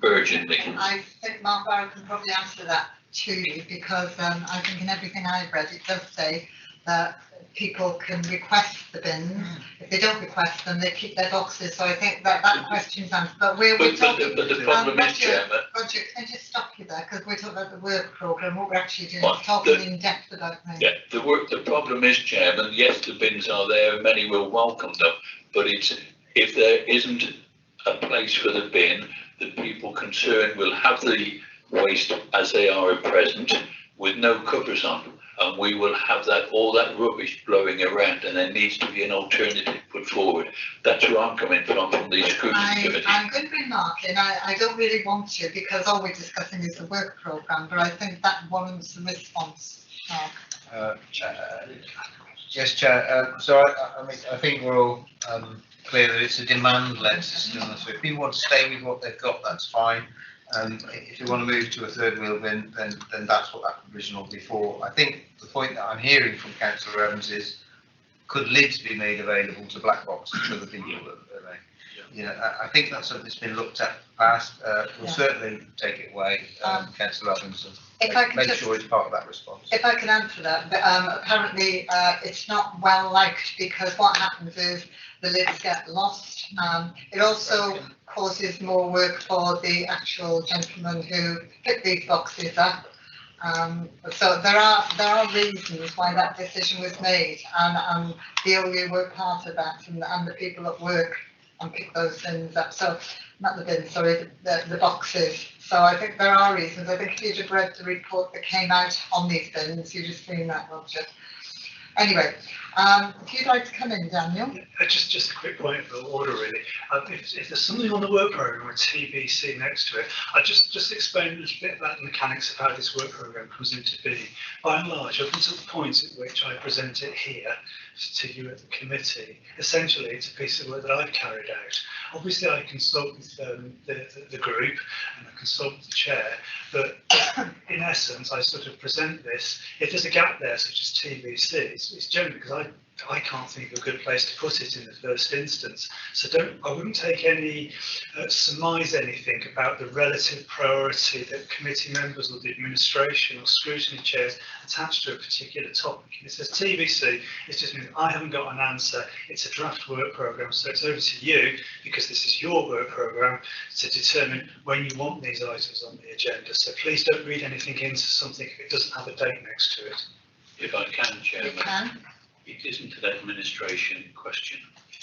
M: urgently?
A: I think Mark Barrow can probably answer that to you, because I think in everything I've read it does say that people can request the bins. If they don't request them, they keep their boxes. So I think that question's answered. But we're talking.
M: But the problem is, Chairman.
A: Roger, can I just stop you there, because we're talking about the work programme. What we're actually doing is talking in depth about things.
M: Yeah, the problem is, Chairman. Yes, the bins are there, and many will welcome them. But it's if there isn't a place for the bin, the people concerned will have the waste as they are at present, with no covers on. And we will have all that rubbish blowing around, and there needs to be an alternative put forward. That's where I'm coming from the scrutiny committee.
A: I'm going to bring Mark in. I don't really want to, because all we're discussing is the work programme, but I think that warrants a response. Mark.
O: Yes, Chair. So I think we're all clear that it's a demand-led system. So if people want to stay with what they've got, that's fine. If you want to move to a third wheel bin, then that's what that provision will be for. I think the point that I'm hearing from Councillor Evans is, could lids be made available to black boxes for the people that they? You know, I think that's something that's been looked at past. We'll certainly take it away, Councillor Evans, and make sure it's part of that response.
A: If I can answer that, but apparently it's not well liked, because what happens is the lids get lost. It also causes more work for the actual gentlemen who pick these boxes up. So there are reasons why that decision was made, and the OU were part of that, and the people at work and pick those bins up. So not the bins, sorry, the boxes. So I think there are reasons. I think if you'd have read the report that came out on these bins, you'd have seen that, Roger. Anyway, if you'd like to come in, Daniel.
J: Just a quick point of order, really. If there's something on the work programme with TBC next to it, I just explain a little bit about the mechanics of how this work programme comes into being. By and large, up until the point at which I present it here to you at the committee, essentially it's a piece of work that I've carried out. Obviously, I consult with the group and I consult with the chair, but in essence, I sort of present this. If there's a gap there, such as TBC, it's generally because I can't think of a good place to put it in the first instance. So I wouldn't take any, surmise anything about the relative priority that committee members or the administration or scrutiny chairs attach to a particular topic. It says TBC, it's just means I haven't got an answer. It's a draft work programme, so it's over to you, because this is your work programme, to determine when you want these items on the agenda. So please don't read anything into something if it doesn't have a date next to it.
M: If I can, Chairman.
A: You can.
M: It isn't an administration question.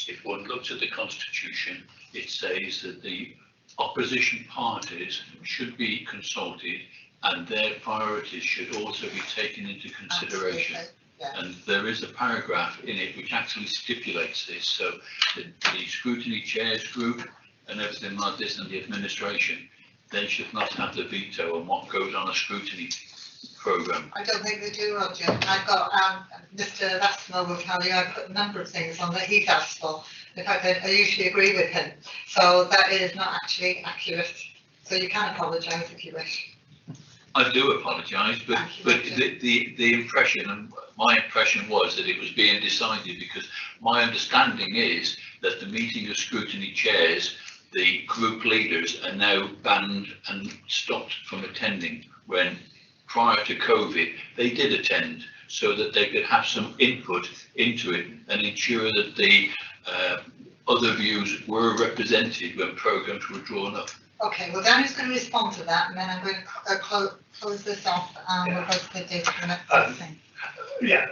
M: If one looks at the Constitution, it says that the opposition parties should be consulted and their priorities should also be taken into consideration.
A: Yes.
M: And there is a paragraph in it which actually stipulates this. So the scrutiny chairs group and everything like this, and the administration, they should not have the veto on what goes on a scrutiny programme.
A: I don't think they do, Roger. I've got Mr. Vassimo will tell you I've put a number of things on that he's asked for. In fact, I usually agree with him. So that is not actually accurate. So you can apologise if you wish.
M: I do apologise, but the impression, and my impression was that it was being decided, because my understanding is that the meeting of scrutiny chairs, the group leaders are now banned and stopped from attending, when prior to COVID, they did attend so that they could have some input into it and ensure that the other views were represented when programmes were drawn up.
A: Okay, well, Danny's going to respond to that, and then I'm going to close this off, and we'll go to the data for the next thing.
J: Yeah,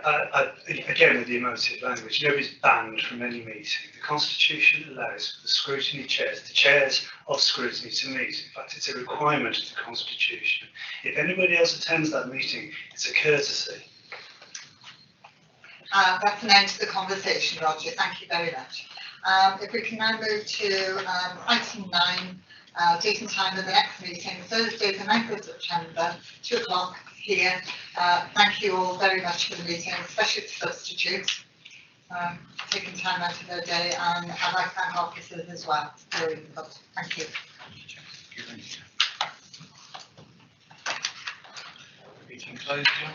J: again with the emotive language, nobody's banned from any meeting. The Constitution allows for the scrutiny chairs, the chairs of scrutiny, to meet. In fact, it's a requirement of the Constitution. If anybody else attends that meeting, it's a courtesy.
A: That's an end to the conversation, Roger. Thank you very much. If we can now move to item 9, date and time of the next meeting, Thursday the 9th of September, 2 o'clock here. Thank you all very much for the meeting, especially the substitutes, taking time out of their day, and I'd like to thank our officers as well for your input. Thank you.
O: Meeting closed, John.